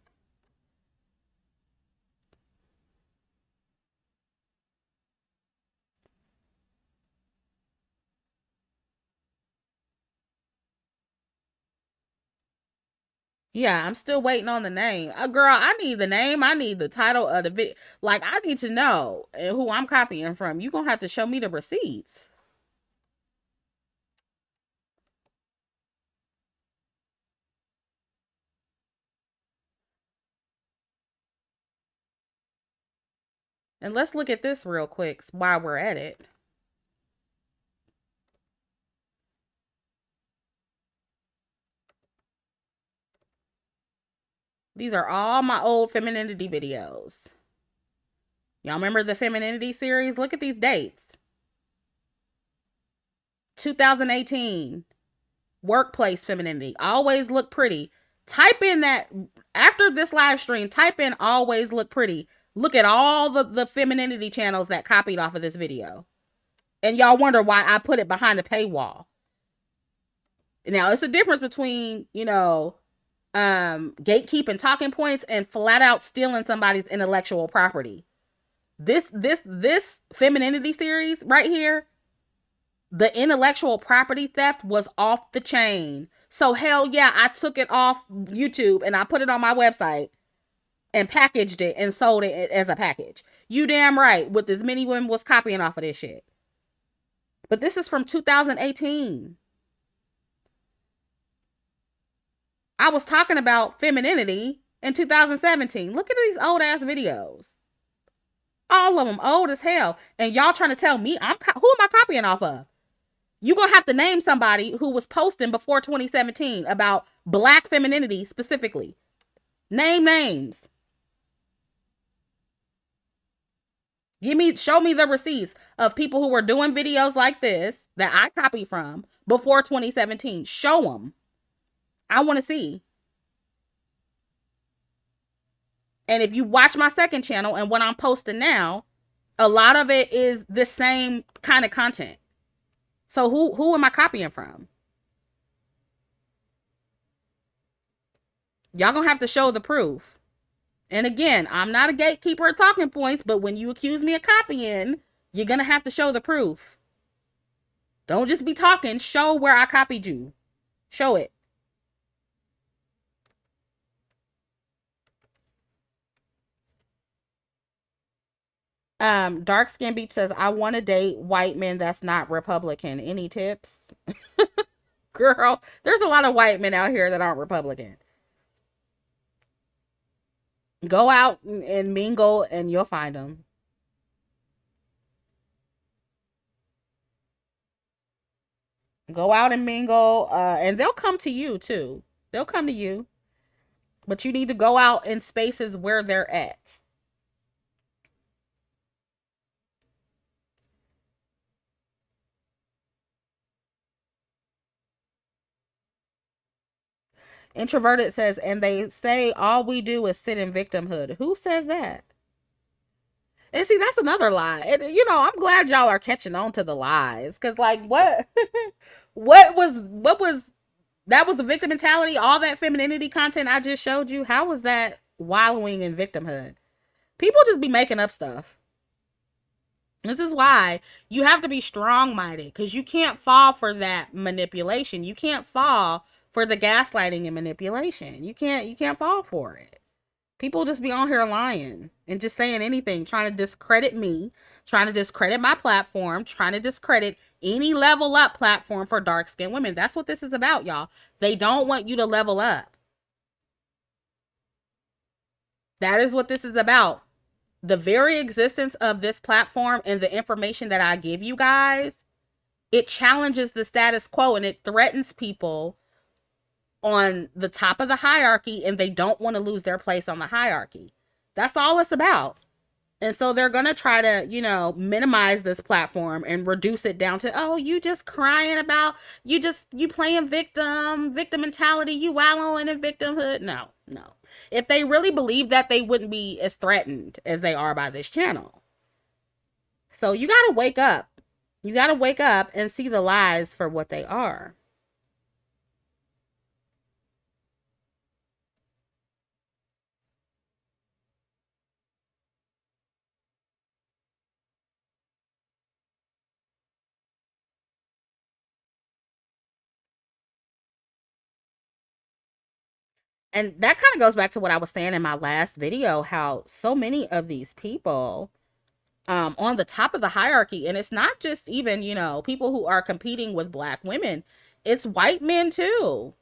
Yeah, I'm still waiting on the name. Girl, I need the name. I need the title of the video. Like, I need to know who I'm copying from. You gonna have to show me the receipts. And let's look at this real quick while we're at it. These are all my old femininity videos. Y'all remember the femininity series? Look at these dates. 2018. Workplace femininity. Always look pretty. Type in that after this live stream, type in always look pretty. Look at all the femininity channels that copied off of this video. And y'all wonder why I put it behind the paywall. Now, it's a difference between, gatekeeping talking points and flat out stealing somebody's intellectual property. This femininity series right here, the intellectual property theft was off the chain. So hell yeah, I took it off YouTube and I put it on my website and packaged it and sold it as a package. You damn right, with as many women was copying off of this shit. But this is from 2018. I was talking about femininity in 2017. Look at these old ass videos. All of them old as hell. And y'all trying to tell me who am I copying off of? You gonna have to name somebody who was posting before 2017 about black femininity specifically. Name names. Show me the receipts of people who were doing videos like this that I copied from before 2017. Show them. I want to see. And if you watch my second channel and what I'm posting now, a lot of it is the same kind of content. So who am I copying from? Y'all gonna have to show the proof. And again, I'm not a gatekeeper of talking points, but when you accuse me of copying, you're gonna have to show the proof. Don't just be talking. Show where I copied you. Show it. Dark Skin Beach says, I want to date white men that's not Republican. Any tips? Girl, there's a lot of white men out here that aren't Republican. Go out and mingle and you'll find them. Go out and mingle, and they'll come to you too. They'll come to you, but you need to go out in spaces where they're at. Introverted says, and they say all we do is sit in victimhood. Who says that? And see, that's another lie. And I'm glad y'all are catching on to the lies, because like what, what was that was the victim mentality. All that femininity content I just showed you. How was that wallowing in victimhood? People just be making up stuff. This is why you have to be strong minded, because you can't fall for that manipulation. You can't fall for the gaslighting and manipulation. You can't fall for it. People just be on here lying and just saying anything, trying to discredit me, trying to discredit my platform, trying to discredit any level up platform for dark skinned women. That's what this is about, y'all. They don't want you to level up. That is what this is about. The very existence of this platform and the information that I give you guys, it challenges the status quo and it threatens people on the top of the hierarchy, and they don't want to lose their place on the hierarchy. That's all it's about. And so they're going to try to, minimize this platform and reduce it down to, oh, you just crying about, you playing victim mentality, you wallowing in victimhood. No, no. If they really believe that, they wouldn't be as threatened as they are by this channel. So you got to wake up. You got to wake up and see the lies for what they are. And that kind of goes back to what I was saying in my last video, how so many of these people on the top of the hierarchy, and it's not just even, people who are competing with black women, it's white men too.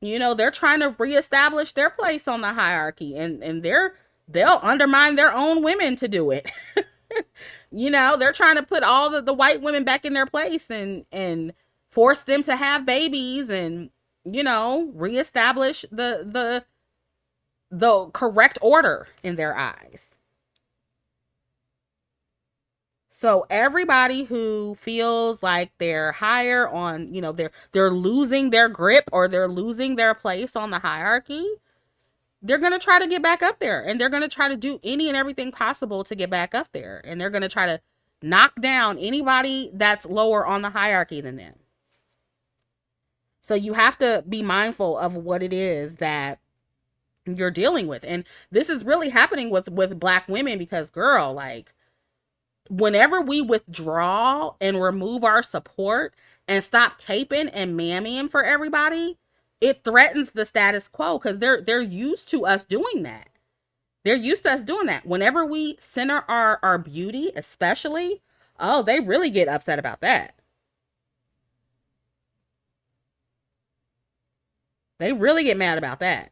They're trying to reestablish their place on the hierarchy, and they'll undermine their own women to do it. They're trying to put all the white women back in their place and force them to have babies and reestablish the correct order in their eyes. So everybody who feels like they're higher on, they're losing their grip or they're losing their place on the hierarchy, they're going to try to get back up there, and they're going to try to do any and everything possible to get back up there. And they're going to try to knock down anybody that's lower on the hierarchy than them. So you have to be mindful of what it is that you're dealing with. And this is really happening with black women because, girl, like, whenever we withdraw and remove our support and stop caping and mammying for everybody, it threatens the status quo because they're used to us doing that. They're used to us doing that. Whenever we center our beauty, especially, oh, they really get upset about that. They really get mad about that.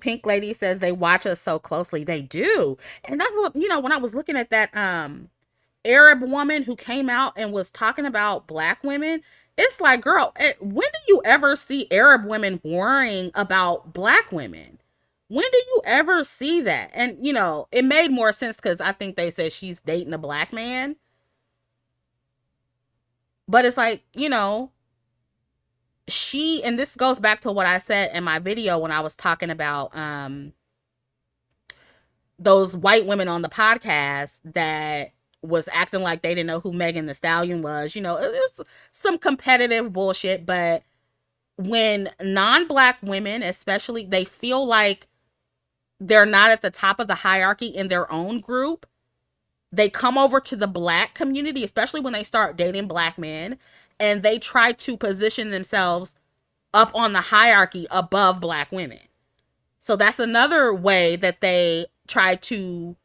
Pink Lady says they watch us so closely. They do. And that's what, when I was looking at that Arab woman who came out and was talking about black women, it's like, girl, when do you ever see Arab women worrying about black women? When do you ever see that? And, it made more sense because I think they said she's dating a black man. But it's like, and this goes back to what I said in my video when I was talking about those white women on the podcast that was acting like they didn't know who Megan the Stallion was. It was some competitive bullshit, but when non-black women, especially, they feel like they're not at the top of the hierarchy in their own group, they come over to the black community, especially when they start dating black men, and they try to position themselves up on the hierarchy above black women. So that's another way that they try to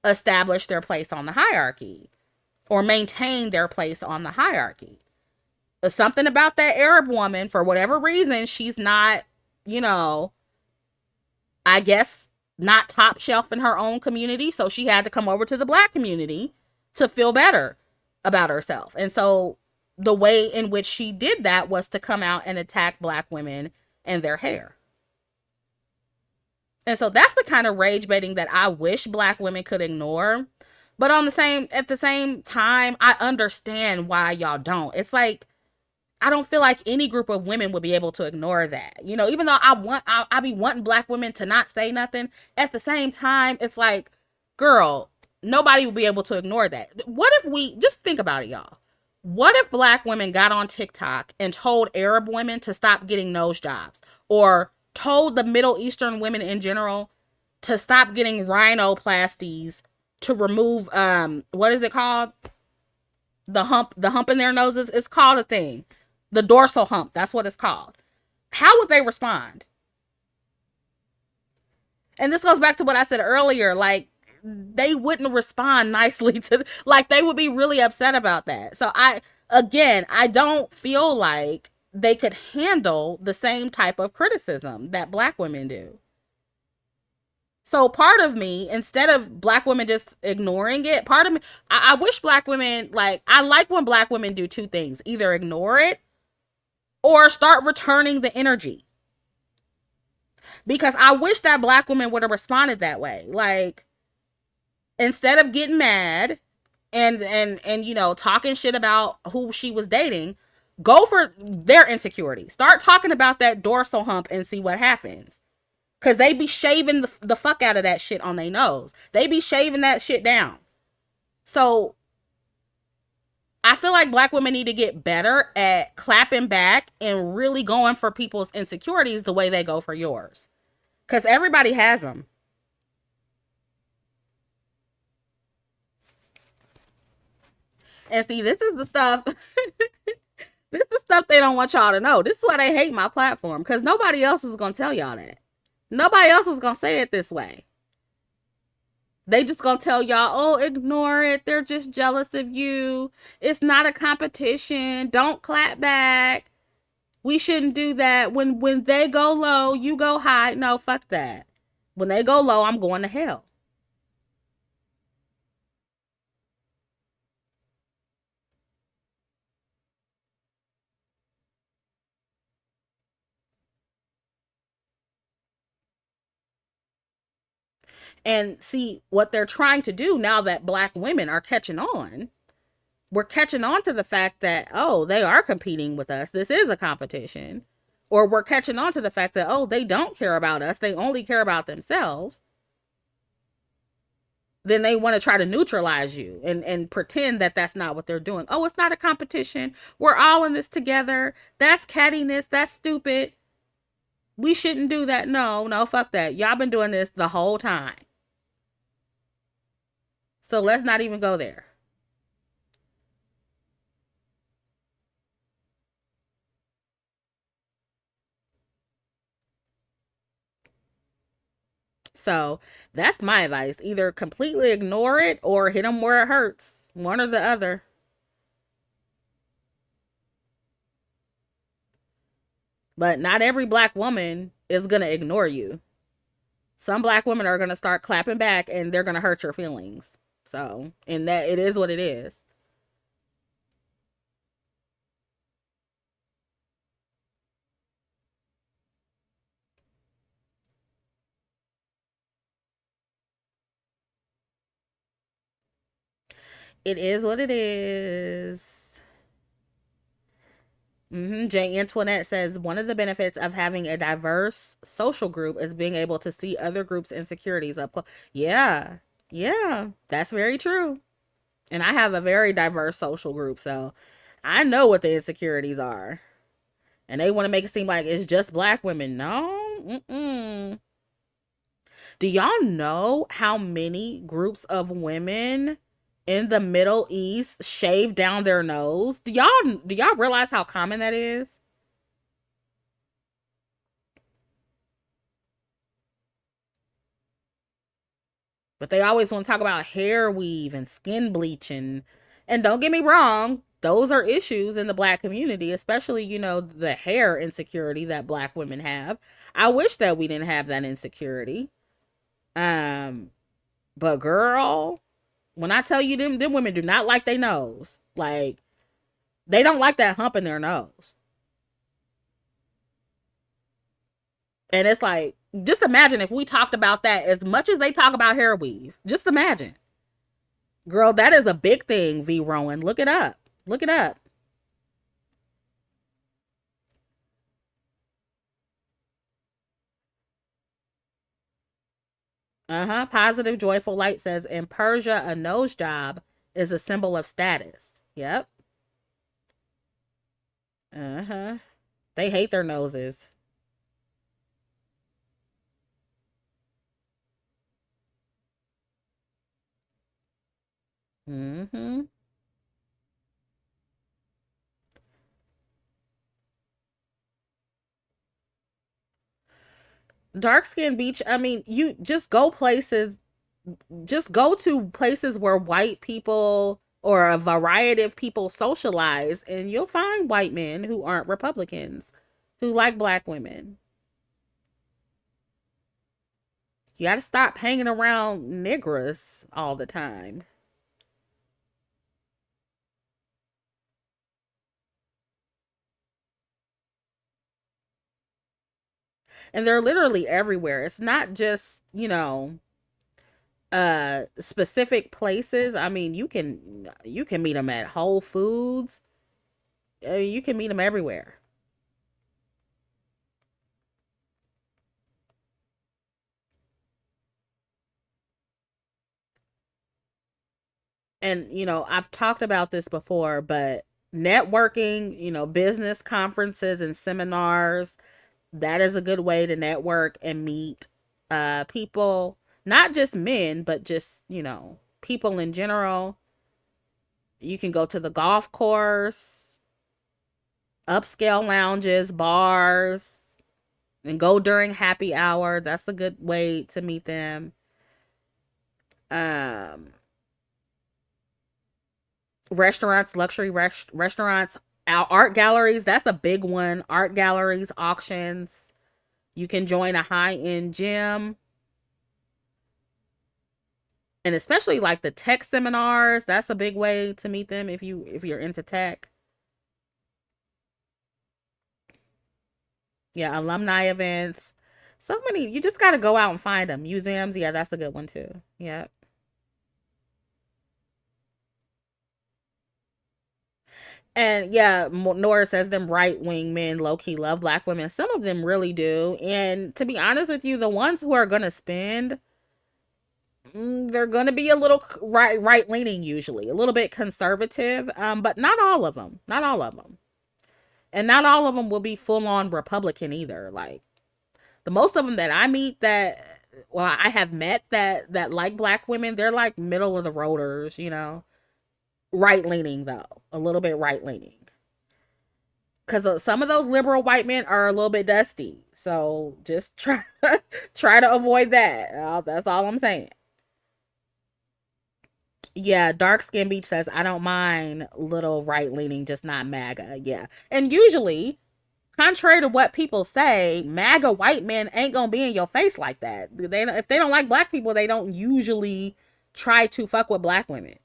establish their place on the hierarchy or maintain their place on the hierarchy. Something about that Arab woman, for whatever reason, she's not, I guess, not top shelf in her own community. So she had to come over to the black community to feel better about herself. And so the way in which she did that was to come out and attack black women and their hair. And so that's the kind of rage baiting that I wish black women could ignore. But at the same time, I understand why y'all don't. It's like, I don't feel like any group of women would be able to ignore that. Even though I be wanting black women to not say nothing, at the same time, it's like, girl, nobody will be able to ignore that. What if we, just think about it, y'all. What if black women got on TikTok and told Arab women to stop getting nose jobs, or told the Middle Eastern women in general to stop getting rhinoplasties to remove, what is it called? The hump in their noses. It's called a thing. The dorsal hump. That's what it's called. How would they respond? And this goes back to what I said earlier. Like, they wouldn't respond nicely to, like, they would be really upset about that. So I don't feel like they could handle the same type of criticism that black women do. So part of me, instead of black women just ignoring it, part of me, I wish black women, like, I like when black women do two things: either ignore it or start returning the energy. Because I wish that black women would have responded that way. Like, instead of getting mad and talking shit about who she was dating, go for their insecurity. Start talking about that dorsal hump and see what happens. Because they be shaving the fuck out of that shit on their nose. They be shaving that shit down. So I feel like black women need to get better at clapping back and really going for people's insecurities the way they go for yours. Because everybody has them. And see, this is the stuff. This is the stuff they don't want y'all to know. This is why they hate my platform, because nobody else is gonna tell y'all that. Nobody else is gonna say it this way. They just gonna tell y'all, oh, ignore it. They're just jealous of you. It's not a competition. Don't clap back. We shouldn't do that. When they go low, you go high. No, fuck that. When they go low, I'm going to hell. And see what they're trying to do now that black women are catching on. We're catching on to the fact that, oh, they are competing with us. This is a competition. Or we're catching on to the fact that, oh, they don't care about us. They only care about themselves. Then they want to try to neutralize you and pretend that that's not what they're doing. Oh, it's not a competition. We're all in this together. That's cattiness. That's stupid. We shouldn't do that. No, no, fuck that. Y'all been doing this the whole time. So let's not even go there. So that's my advice. Either completely ignore it or hit them where it hurts. One or the other. But not every black woman is going to ignore you. Some black women are going to start clapping back and they're going to hurt your feelings. So, and that it is what it is. It is what it is. Jay Antoinette says one of the benefits of having a diverse social group is being able to see other groups' insecurities up close. Yeah, yeah, that's very true. And I have a very diverse social group, so I know what the insecurities are. And they want to make it seem like it's just black women. No, mm-mm. Do y'all know how many groups of women in the Middle East shave down their nose? Do y'all realize how common that is? But they always want to talk about hair weave and skin bleach and don't get me wrong, those are issues in the black community, especially, the hair insecurity that black women have. I wish that we didn't have that insecurity. Um, but girl, when I tell you them women do not like their nose. Like they don't like that hump in their nose. And it's like, just imagine if we talked about that as much as they talk about hair weave. Just imagine. Girl, that is a big thing, V Rowan. Look it up. Look it up. Uh-huh. Positive Joyful Light says in Persia, a nose job is a symbol of status. Yep. Uh-huh. They hate their noses. Mm-hmm. Dark skin beach, I mean, you just go to places where white people or a variety of people socialize, and you'll find white men who aren't Republicans who like black women. You got to stop hanging around niggas all the time. And they're literally everywhere. It's not just, specific places. I mean, you can meet them at Whole Foods. You can meet them everywhere. And I've talked about this before, but networking, business conferences and seminars, that is a good way to network and meet people, not just men, but just people in general. You can go to the golf course, upscale lounges, bars, and go during happy hour. That's a good way to meet them. Um, Restaurants, luxury restaurants, art galleries. That's a big one. Art galleries, auctions. You can join a high end gym, and especially like the tech seminars. That's a big way to meet them if you're into tech. Yeah, alumni events. So many. You just got to go out and find them. Museums. Yeah, that's a good one too. Yeah. And yeah, Nora says them right wing men low key love black women. Some of them really do. And to be honest with you, the ones who are going to spend, they're going to be a little right leaning usually, a little bit conservative, but not all of them. Not all of them. And not all of them will be full on Republican either. Like the most of them that I meet that well, I have met that like black women, they're like middle of the roaders, you know. Right leaning though, a little bit right leaning. Because some of those liberal white men are a little bit dusty. So just try try to avoid that. That's all I'm saying. Yeah, dark skin beach says I don't mind little right leaning, just not MAGA. Yeah, and usually, contrary to what people say, MAGA white men ain't gonna be in your face like that. They if they don't like black people, they don't usually try to fuck with black women.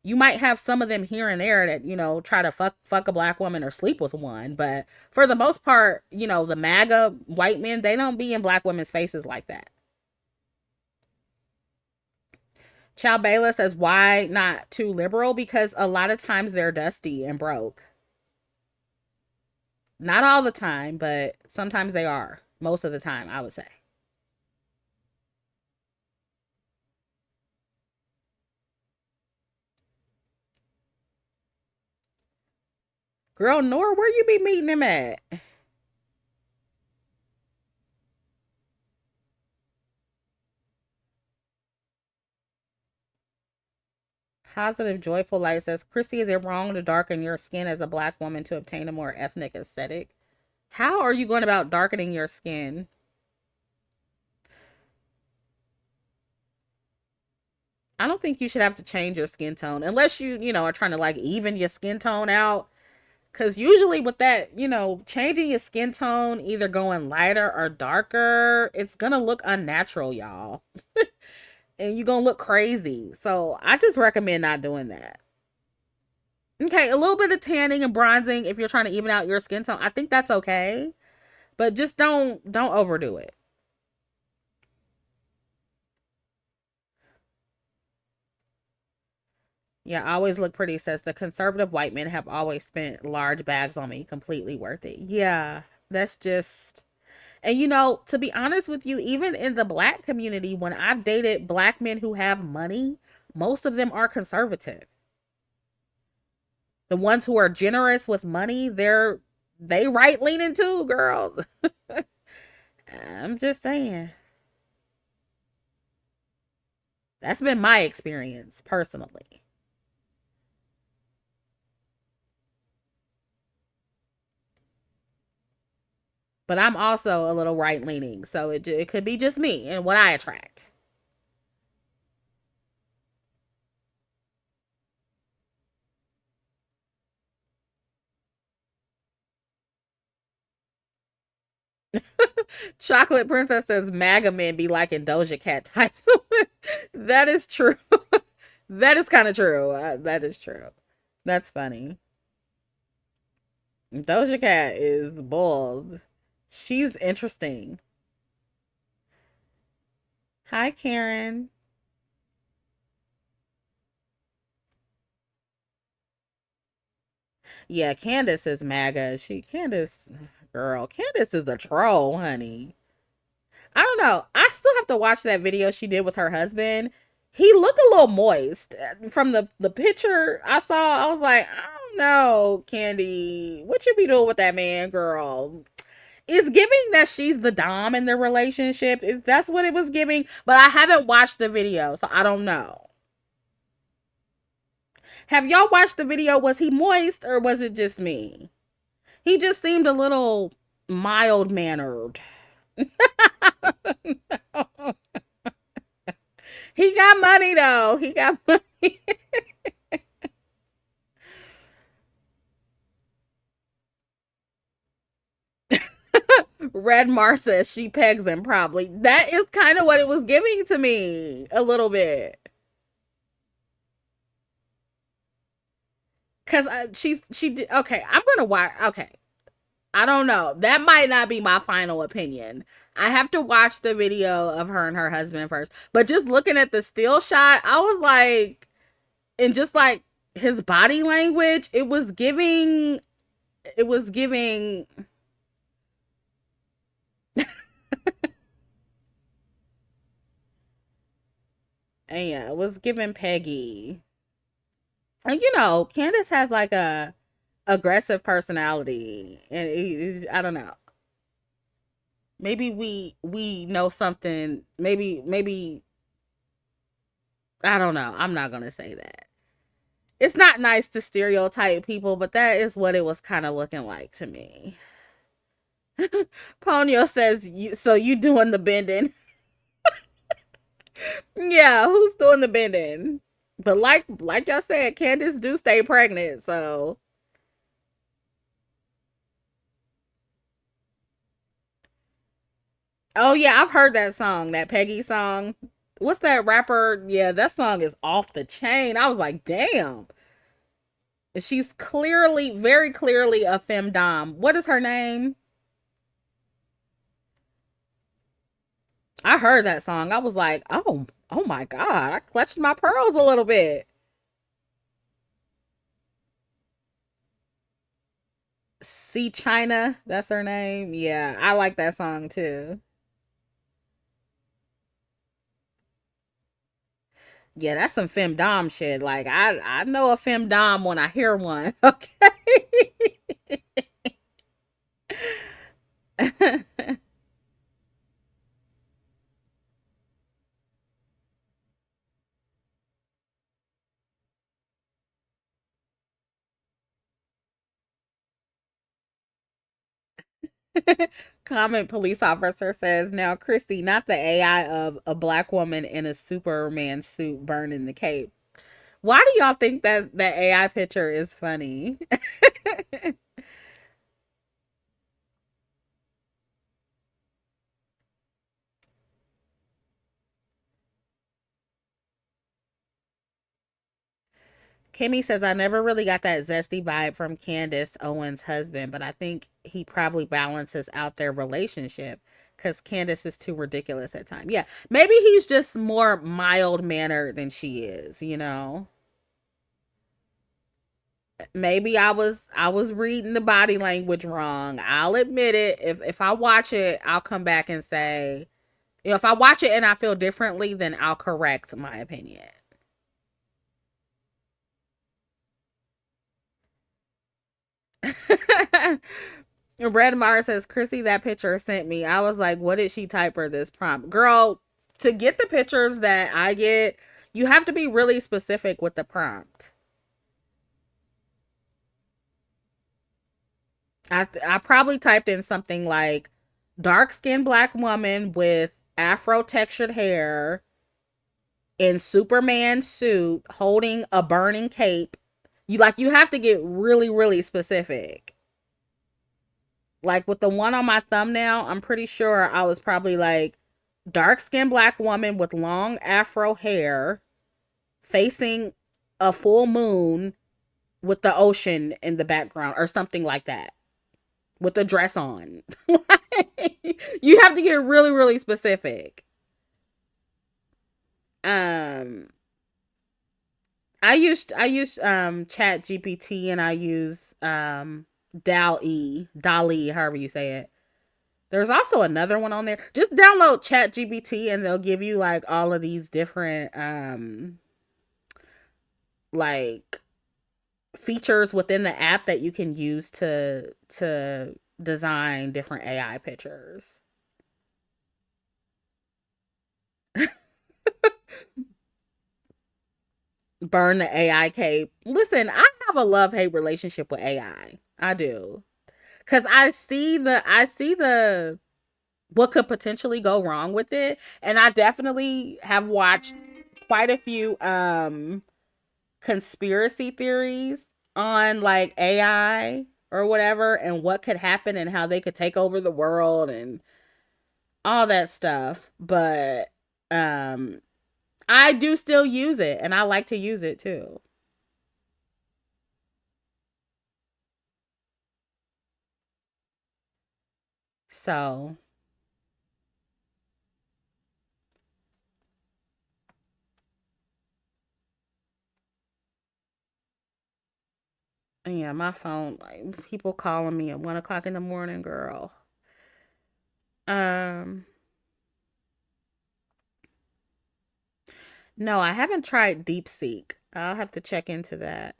You might have some of them here and there that try to fuck a black woman or sleep with one, but for the most part, the MAGA white men, they don't be in black women's faces like that. Chow Bayla says, why not too liberal? Because a lot of times they're dusty and broke. Not all the time, but sometimes they are. Most of the time, I would say. Girl, Nora, where you be meeting him at? Positive Joyful Light says, Chrissy, is it wrong to darken your skin as a black woman to obtain a more ethnic aesthetic? How are you going about darkening your skin? I don't think you should have to change your skin tone unless you are trying to like even your skin tone out. Because usually with that, changing your skin tone, either going lighter or darker, it's going to look unnatural, y'all. And you're going to look crazy. So I just recommend not doing that. Okay, a little bit of tanning and bronzing if you're trying to even out your skin tone. I think that's okay. But just don't overdo it. Yeah, I always look pretty says the conservative white men have always spent large bags on me. Completely worth it. Yeah, that's just. And to be honest with you, even in the black community, when I've dated black men who have money, most of them are conservative. The ones who are generous with money, they right leaning too, girls. I'm just saying. That's been my experience personally. But I'm also a little right leaning, so it could be just me and what I attract. Chocolate Princess says MAGA men be liking Doja Cat types. That is true. That is kind of true. That is true. That's funny. Doja Cat is bold. She's interesting. Hi, Karen. Yeah, Candace is MAGA. Candace is a troll, honey. I don't know. I still have to watch that video she did with her husband. He looked a little moist from the picture I saw. I was like, I don't know, Candy, what you be doing with that man, girl? It's giving that she's the dom in the relationship. That's what it was giving, but I haven't watched the video, so I don't know. Have y'all watched the video? Was he moist or was it just me? He just seemed a little mild mannered. He got money though. He got money. Red Mar says she pegs him probably. That is kind of what it was giving to me a little bit. Cause she did okay. I'm gonna watch. Okay, I don't know. That might not be my final opinion. I have to watch the video of her and her husband first. But just looking at the still shot, I was like, and just like his body language, it was giving. It was giving. Yeah, it was giving Peggy. And Candace has like a aggressive personality, and I don't know. Maybe we know something. Maybe I don't know. I'm not gonna say that. It's not nice to stereotype people, but that is what it was kind of looking like to me. Ponyo says, "So you doing the bending?" Yeah, who's doing the bending? But like y'all said, Candace do stay pregnant, so oh yeah, I've heard that song, that Peggy song. What's that rapper? Yeah, that song is off the chain. I was like, damn. She's clearly, very clearly a femdom. What is her name? I heard that song. I was like, oh my god. I clutched my pearls a little bit. See China, that's her name. Yeah, I like that song too. Yeah, that's some femdom shit. Like I know a femdom when I hear one. Okay. Comment police officer says, now, Christy, not the AI of a black woman in a Superman suit burning the cape. Why do y'all think that AI picture is funny? Kimmy says, I never really got that zesty vibe from Candace Owens' husband, but I think he probably balances out their relationship because Candace is too ridiculous at times. Yeah, maybe he's just more mild mannered than she is. Maybe I was reading the body language wrong. I'll admit it. If I watch it, I'll come back and say, if I watch it and I feel differently, then I'll correct my opinion. Red Mars says, Chrissy, that picture sent me. I was like, what did she type for this prompt? Girl, to get the pictures that I get, you have to be really specific with the prompt. I probably typed in something like dark skinned black woman with afro textured hair in Superman suit holding a burning cape. You have to get really, really specific. Like with the one on my thumbnail, I'm pretty sure I was probably like dark skinned black woman with long afro hair facing a full moon with the ocean in the background or something like that with a dress on. You have to get really, really specific. Um, I use Chat GPT and I use Dali, however you say it. There's also another one on there. Just download Chat GPT and they'll give you like all of these different like features within the app that you can use to design different AI pictures. Burn the AI cape. Listen, I have a love-hate relationship with AI. I do. Cuz I see the what could potentially go wrong with it, and I definitely have watched quite a few conspiracy theories on like AI or whatever and what could happen and how they could take over the world and all that stuff. But um I do still use it and I like to use it too. So, yeah, my phone, like people calling me at 1 o'clock in the morning, girl. Um, no, I haven't tried DeepSeek. I'll have to check into that.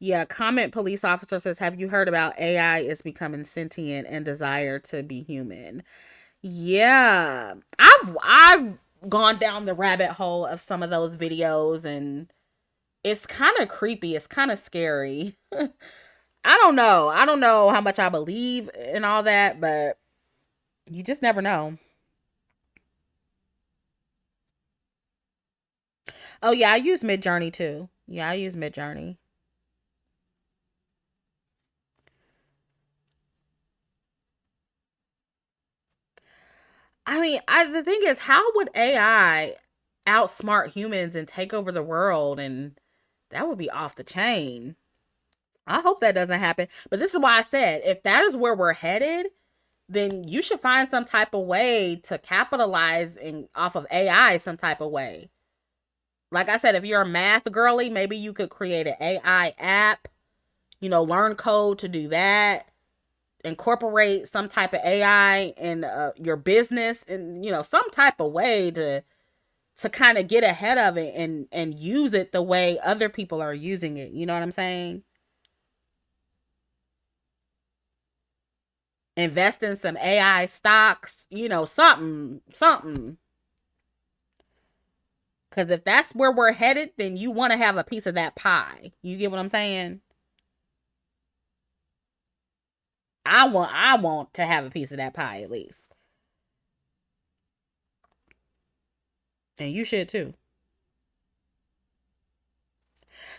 Yeah, comment police officer says, "Have you heard about AI is becoming sentient and desire to be human?" Yeah, I've gone down the rabbit hole of some of those videos, and it's kind of creepy. It's kind of scary. I don't know. I don't know how much I believe in all that, but you just never know. Oh yeah, I use Midjourney too. Yeah, I use Midjourney. I mean, the thing is, how would AI outsmart humans and take over the world? And that would be off the chain. I hope that doesn't happen. But this is why I said, if that is where we're headed, then you should find some type of way to capitalize off of AI some type of way. Like I said, if you're a math girly, maybe you could create an AI app, learn code to do that, incorporate some type of AI in your business and some type of way to kind of get ahead of it and use it the way other people are using it. You know what I'm saying? Invest in some AI stocks, something. Because if that's where we're headed, then you want to have a piece of that pie. You get what I'm saying? I want to have a piece of that pie at least, and you should too.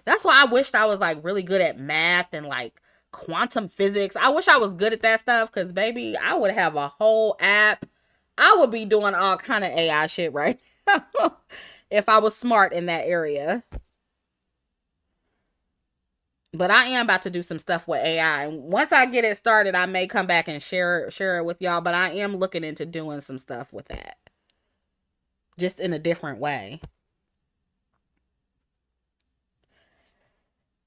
That's why I wished I was like really good at math and like quantum physics. I wish I was good at that stuff because baby, I would have a whole app. I would be doing all kind of AI shit right now if I was smart in that area. But I am about to do some stuff with AI. Once I get it started, I may come back and share it with y'all. But I am looking into doing some stuff with that, just in a different way.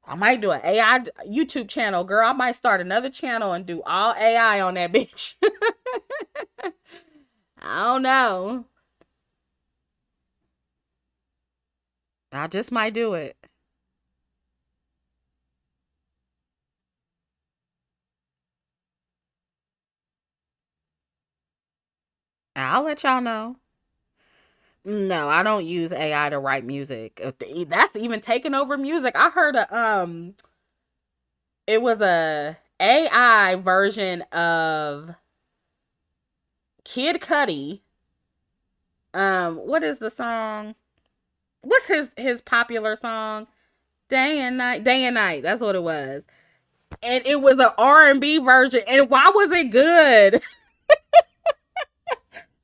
I might do an AI YouTube channel, girl. I might start another channel and do all AI on that bitch. I don't know. I just might do it. I'll let y'all know. No, I don't use AI to write music. That's even taking over music. I heard it was a AI version of Kid Cudi. What is the song? What's his popular song? Day and night, day and night. That's what it was. And it was an R&B version. And why was it good?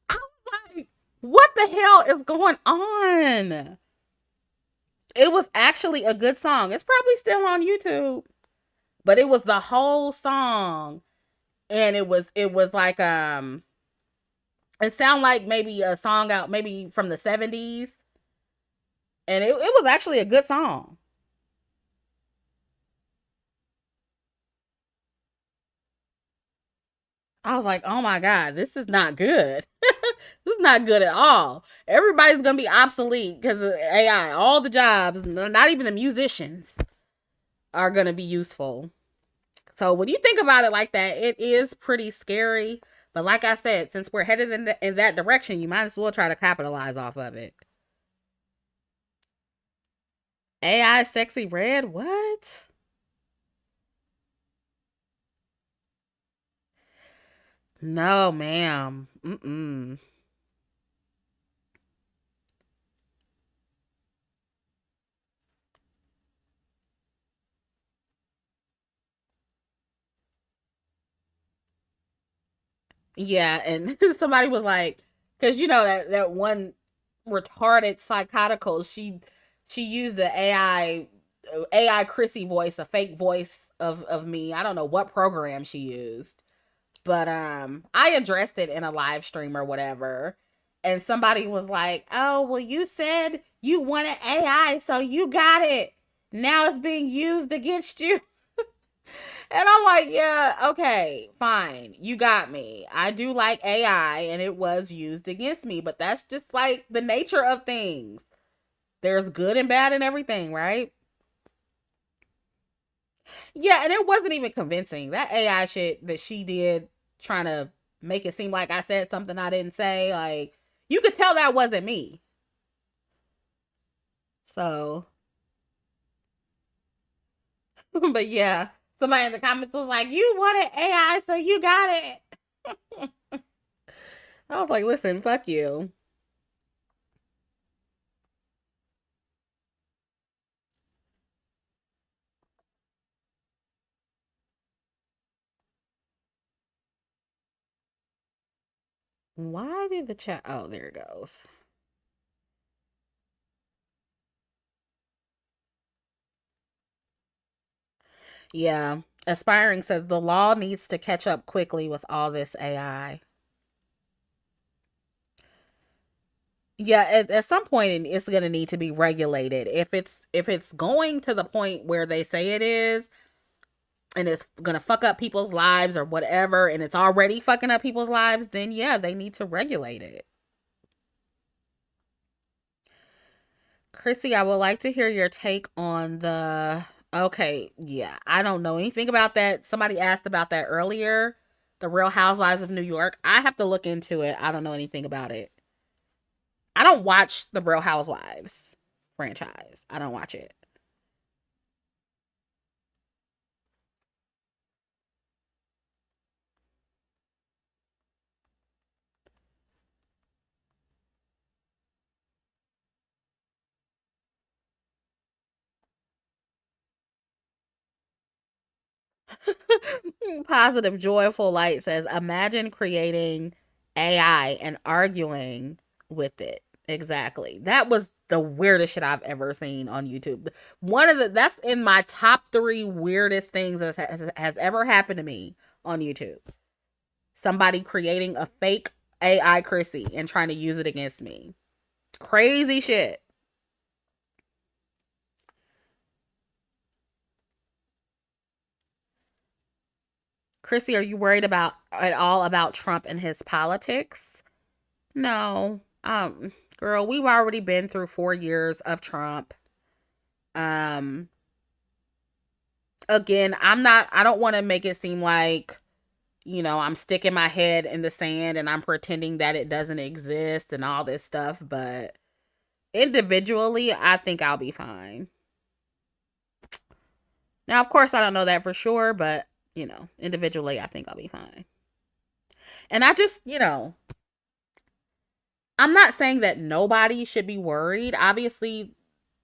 I was like, what the hell is going on? It was actually a good song. It's probably still on YouTube, but it was the whole song, and it was like it sounded like maybe a song out maybe from the 70s, and it was actually a good song. I was like, oh my god, this is not good. This is not good at all. Everybody's gonna be obsolete because of AI. All the jobs, not even the musicians, are gonna be useful. So when you think about it like that, it is pretty scary. But like I said, since we're headed in that direction, you might as well try to capitalize off of it. AI sexy red? What? No, ma'am. Mm-mm. Yeah, and somebody was like, because you know that one retarded psychotical, she used the AI Chrissie voice, a fake voice of me. I don't know what program she used, but I addressed it in a live stream or whatever, and somebody was like, "Oh, well, you said you wanted AI, so you got it. Now it's being used against you." And I'm like, yeah, okay, fine. You got me. I do like AI and it was used against me, but that's just like the nature of things. There's good and bad in everything, right? Yeah, and it wasn't even convincing. That AI shit that she did trying to make it seem like I said something I didn't say, like you could tell that wasn't me. So, but yeah, somebody in the comments was like, "You wanted AI, so you got it." I was like, "Listen, fuck you." Why did the chat? Oh, there it goes. Yeah. Aspiring says the law needs to catch up quickly with all this AI. Yeah, at some point it's going to need to be regulated. If it's going to the point where they say it is and it's going to fuck up people's lives or whatever and it's already fucking up people's lives, then yeah, they need to regulate it. Chrissy, I would like to hear your take on the. Okay, yeah, I don't know anything about that. Somebody asked about that earlier. The Real Housewives of New York. I have to look into it. I don't know anything about it. I don't watch the Real Housewives franchise. I don't watch it. Positive, joyful light says, imagine creating AI and arguing with it. Exactly. That was the weirdest shit I've ever seen on YouTube. One of the that's in my top three weirdest things that has ever happened to me on YouTube. Somebody creating a fake AI Chrissy and trying to use it against me. Crazy shit. Chrissy, are you worried about at all about Trump and his politics? No. Girl, we've already been through 4 years of Trump. Um, Again, I don't want to make it seem like, I'm sticking my head in the sand and I'm pretending that it doesn't exist and all this stuff, but individually, I think I'll be fine. Now, of course, I don't know that for sure, but, individually, I think I'll be fine. And I just, I'm not saying that nobody should be worried. Obviously,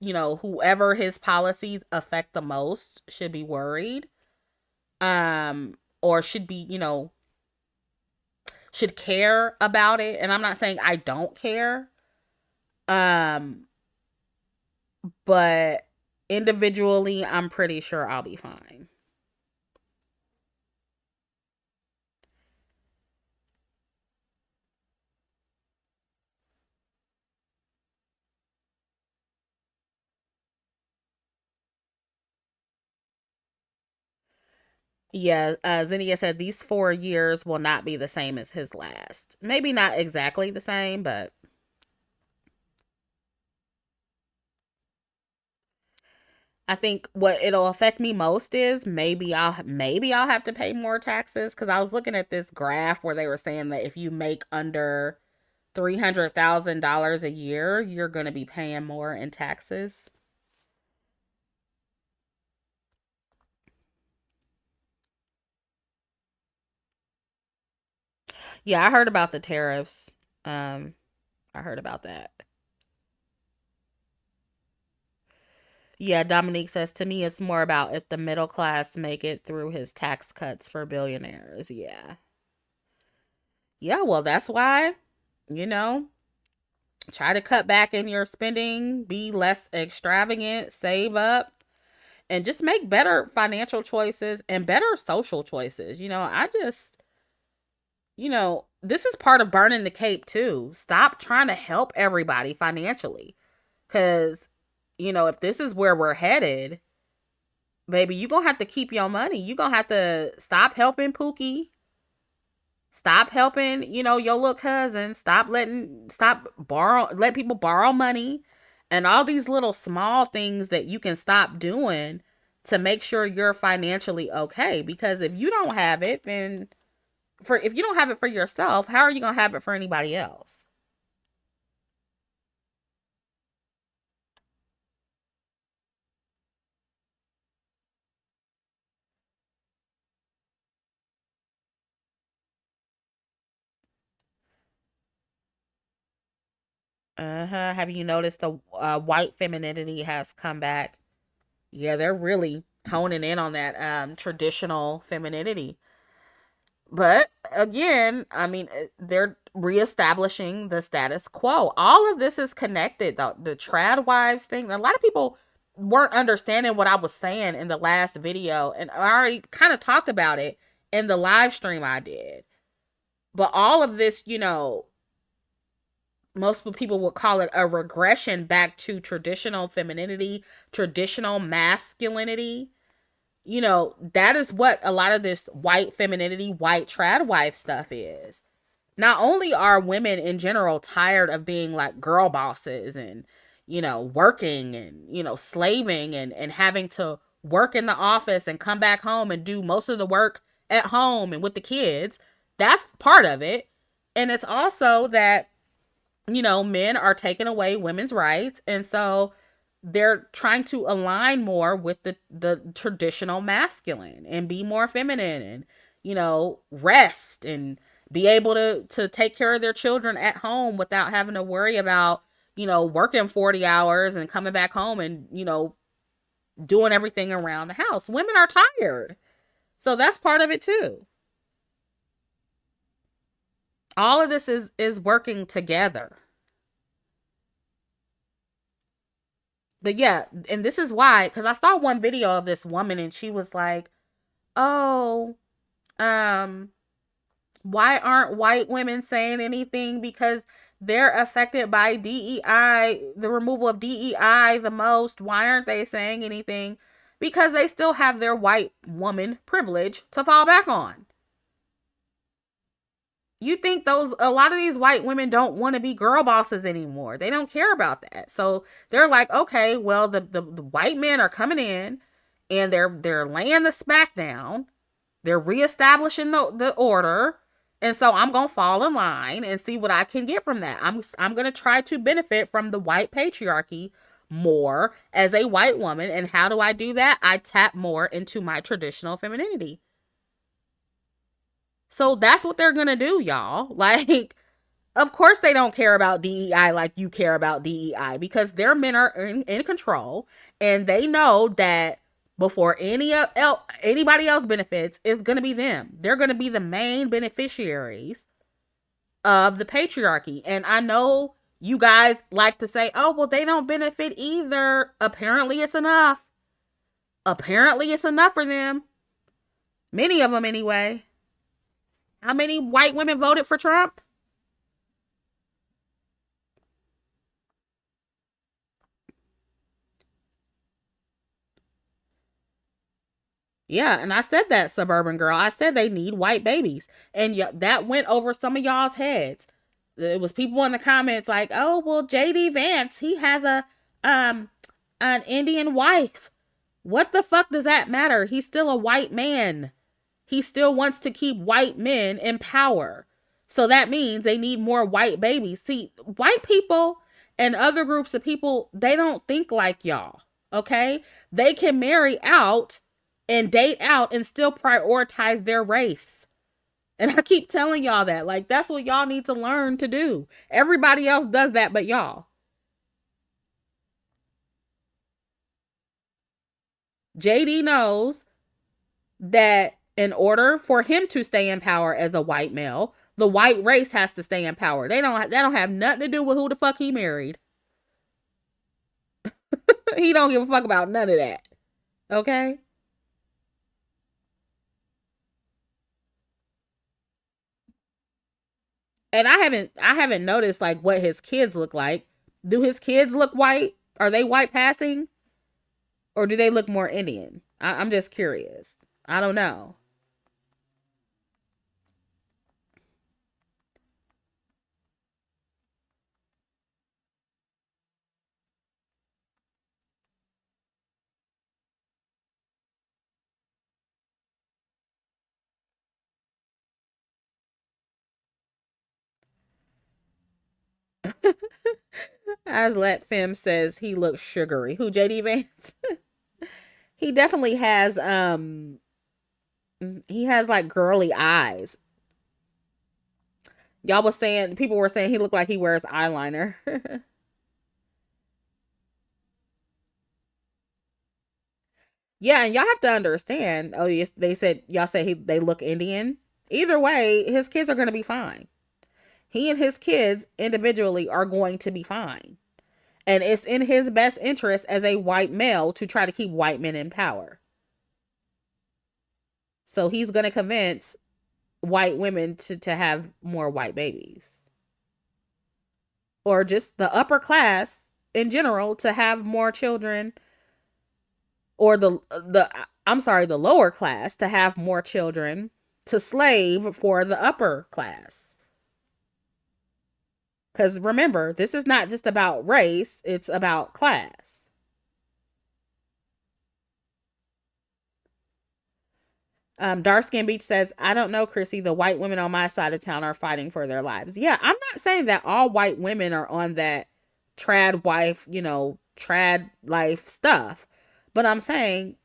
whoever his policies affect the most should be worried. Or should be, should care about it. And I'm not saying I don't care. Um, but individually, I'm pretty sure I'll be fine. Yeah, Zinnia said these 4 years will not be the same as his last. Maybe not exactly the same, but I think what it'll affect me most is maybe I'll have to pay more taxes because I was looking at this graph where they were saying that if you make under $300,000 a year, you're going to be paying more in taxes. Yeah, I heard about the tariffs. Um, I heard about that. Yeah, Dominique says to me it's more about if the middle class make it through his tax cuts for billionaires. Yeah. Yeah, well, that's why, you know, try to cut back in your spending, be less extravagant, save up, and just make better financial choices and better social choices. This is part of burning the cape too. Stop trying to help everybody financially. Because, if this is where we're headed, baby, you going to have to keep your money. You going to have to stop helping Pookie. Stop helping, your little cousin. Let people borrow money and all these little small things that you can stop doing to make sure you're financially okay. Because if you don't have it, then if you don't have it for yourself, how are you going to have it for anybody else? Uh-huh. Have you noticed the white femininity has come back? Yeah, they're really honing in on that traditional femininity. But again, I mean, they're reestablishing the status quo. All of this is connected, though. The trad wives thing. A lot of people weren't understanding what I was saying in the last video, and I already kind of talked about it in the live stream I did. But all of this, most people would call it a regression back to traditional femininity, traditional masculinity. That is what a lot of this white femininity, white trad wife stuff is. Not only are women in general tired of being like girl bosses and, working and, slaving and having to work in the office and come back home and do most of the work at home and with the kids. That's part of it. And it's also that men are taking away women's rights. And so they're trying to align more with the traditional masculine and be more feminine and, rest and be able to take care of their children at home without having to worry about, working 40 hours and coming back home and, doing everything around the house. Women are tired. So that's part of it too. All of this is working together. But yeah, and this is why, because I saw one video of this woman and she was like, oh, um, why aren't white women saying anything? Because they're affected by DEI, the removal of DEI the most. Why aren't they saying anything? Because they still have their white woman privilege to fall back on. You think a lot of these white women don't want to be girl bosses anymore. They don't care about that. So they're like, okay, well, the white men are coming in and they're laying the smack down. They're reestablishing the order. And so I'm going to fall in line and see what I can get from that. I'm going to try to benefit from the white patriarchy more as a white woman. And how do I do that? I tap more into my traditional femininity. So that's what they're going to do, y'all. Like, of course they don't care about DEI like you care about DEI because their men are in control and they know that before anybody else benefits, it's going to be them. They're going to be the main beneficiaries of the patriarchy. And I know you guys like to say, oh, well, they don't benefit either. Apparently it's enough. Apparently it's enough for them. Many of them, anyway. How many white women voted for Trump? Yeah, and I said that, suburban girl. I said they need white babies. And that went over some of y'all's heads. It was people in the comments like, "Oh, well, JD Vance, he has a um an Indian wife. What the fuck does that matter? He's still a white man. He still wants to keep white men in power. So that means they need more white babies. See, white people and other groups of people, they don't think like y'all. Okay? They can marry out and date out and still prioritize their race. And I keep telling y'all that. Like, that's what y'all need to learn to do. Everybody else does that but y'all. JD knows that in order for him to stay in power as a white male, the white race has to stay in power. They don't have nothing to do with who the fuck he married. He don't give a fuck about none of that. Okay? And I haven't noticed like what his kids look like. Do his kids look white? Are they white passing? Or do they look more Indian? I'm just curious. I don't know. As Let Femme says, he looks sugary. Who, JD Vance? He definitely has he has like girly eyes. Y'all was saying people were saying he looked like he wears eyeliner. Yeah, and y'all have to understand. Oh, yes, they said y'all say they look Indian. Either way, his kids are going to be fine. He and his kids individually are going to be fine. And it's in his best interest as a white male to try to keep white men in power. So he's going to convince white women to have more white babies. Or just the upper class in general to have more children, or the I'm sorry, the lower class to have more children to slave for the upper class. Cuz remember, this is not just about race, it's about class. Darkskin Beach says, I don't know, Chrissy. The white women on my side of town are fighting for their lives. Yeah, I'm not saying that all white women are on that trad wife, trad life stuff. But I'm saying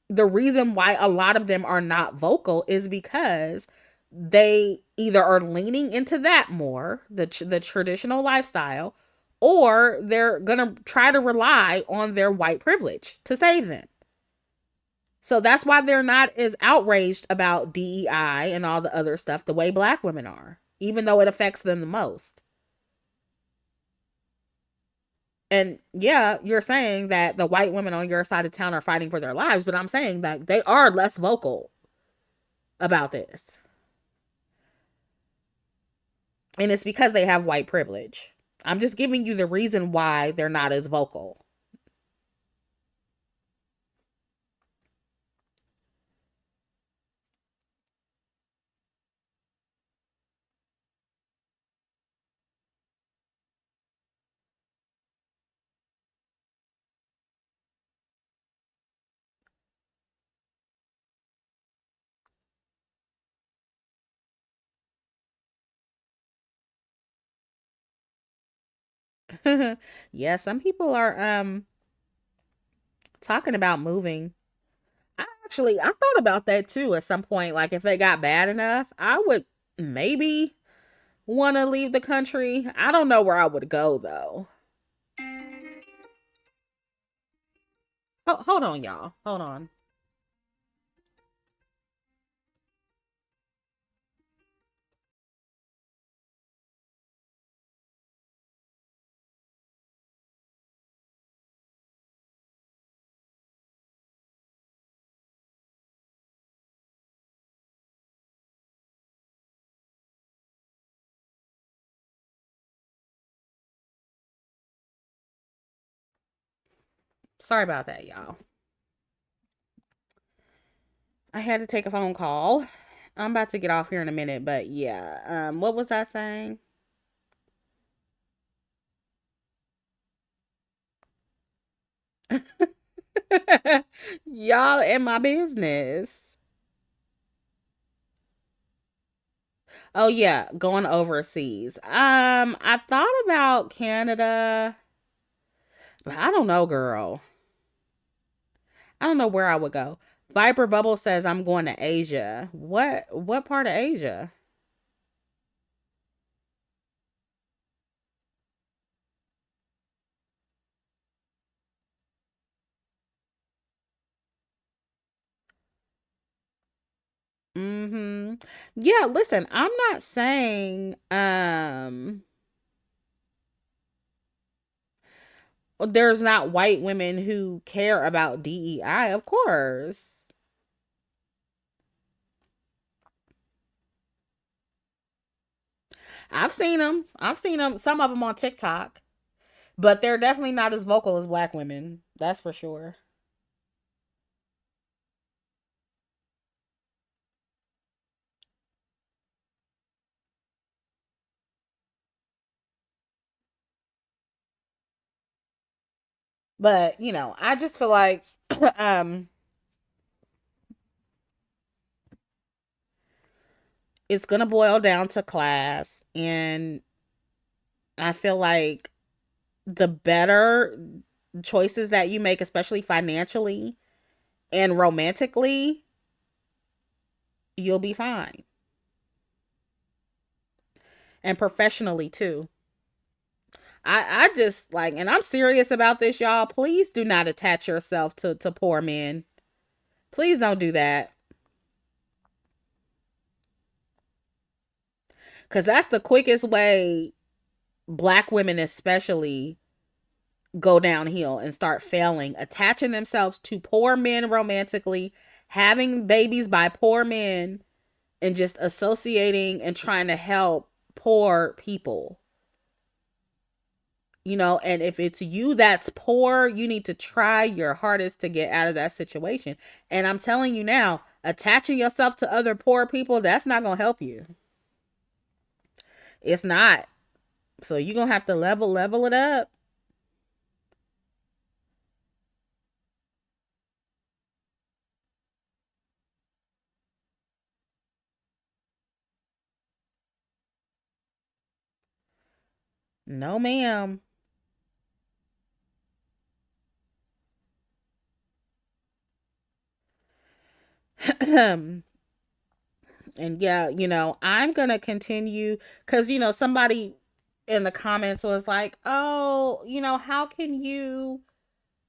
the reason why a lot of them are not vocal is because they either are leaning into that more, the traditional lifestyle, or they're going to try to rely on their white privilege to save them. So that's why they're not as outraged about DEI and all the other stuff the way black women are, even though it affects them the most. And yeah, you're saying that the white women on your side of town are fighting for their lives, but I'm saying that they are less vocal about this. And it's because they have white privilege. I'm just giving you the reason why they're not as vocal. Yeah, some people are talking about moving. I thought about that too at some point. Like if it got bad enough, I would maybe want to leave the country. I don't know where I would go though. Hold on, y'all. Hold on. Sorry about that, y'all. I had to take a phone call. I'm about to get off here in a minute, but yeah. What was I saying? Y'all in my business. Oh yeah, going overseas. I thought about Canada, but I don't know, girl. I don't know where I would go. Viper Bubble says I'm going to Asia. What part of Asia? Mhm. Yeah, listen, I'm not saying there's not white women who care about DEI, of course. I've seen them. I've seen them, some of them on TikTok, but they're definitely not as vocal as black women. That's for sure. But, I just feel like um it's going to boil down to class, and I feel like the better choices that you make, especially financially and romantically, you'll be fine. And professionally too. I just like, and I'm serious about this, y'all. Please do not attach yourself to poor men. Please don't do that. Cause that's the quickest way black women especially go downhill and start failing, attaching themselves to poor men romantically, having babies by poor men, and just associating and trying to help poor people. And if it's you that's poor, you need to try your hardest to get out of that situation. And I'm telling you now, attaching yourself to other poor people, that's not going to help you. It's not. So you're going to have to level it up. No, ma'am. And yeah, I'm going to continue cuz somebody in the comments was like, "Oh, how can you?"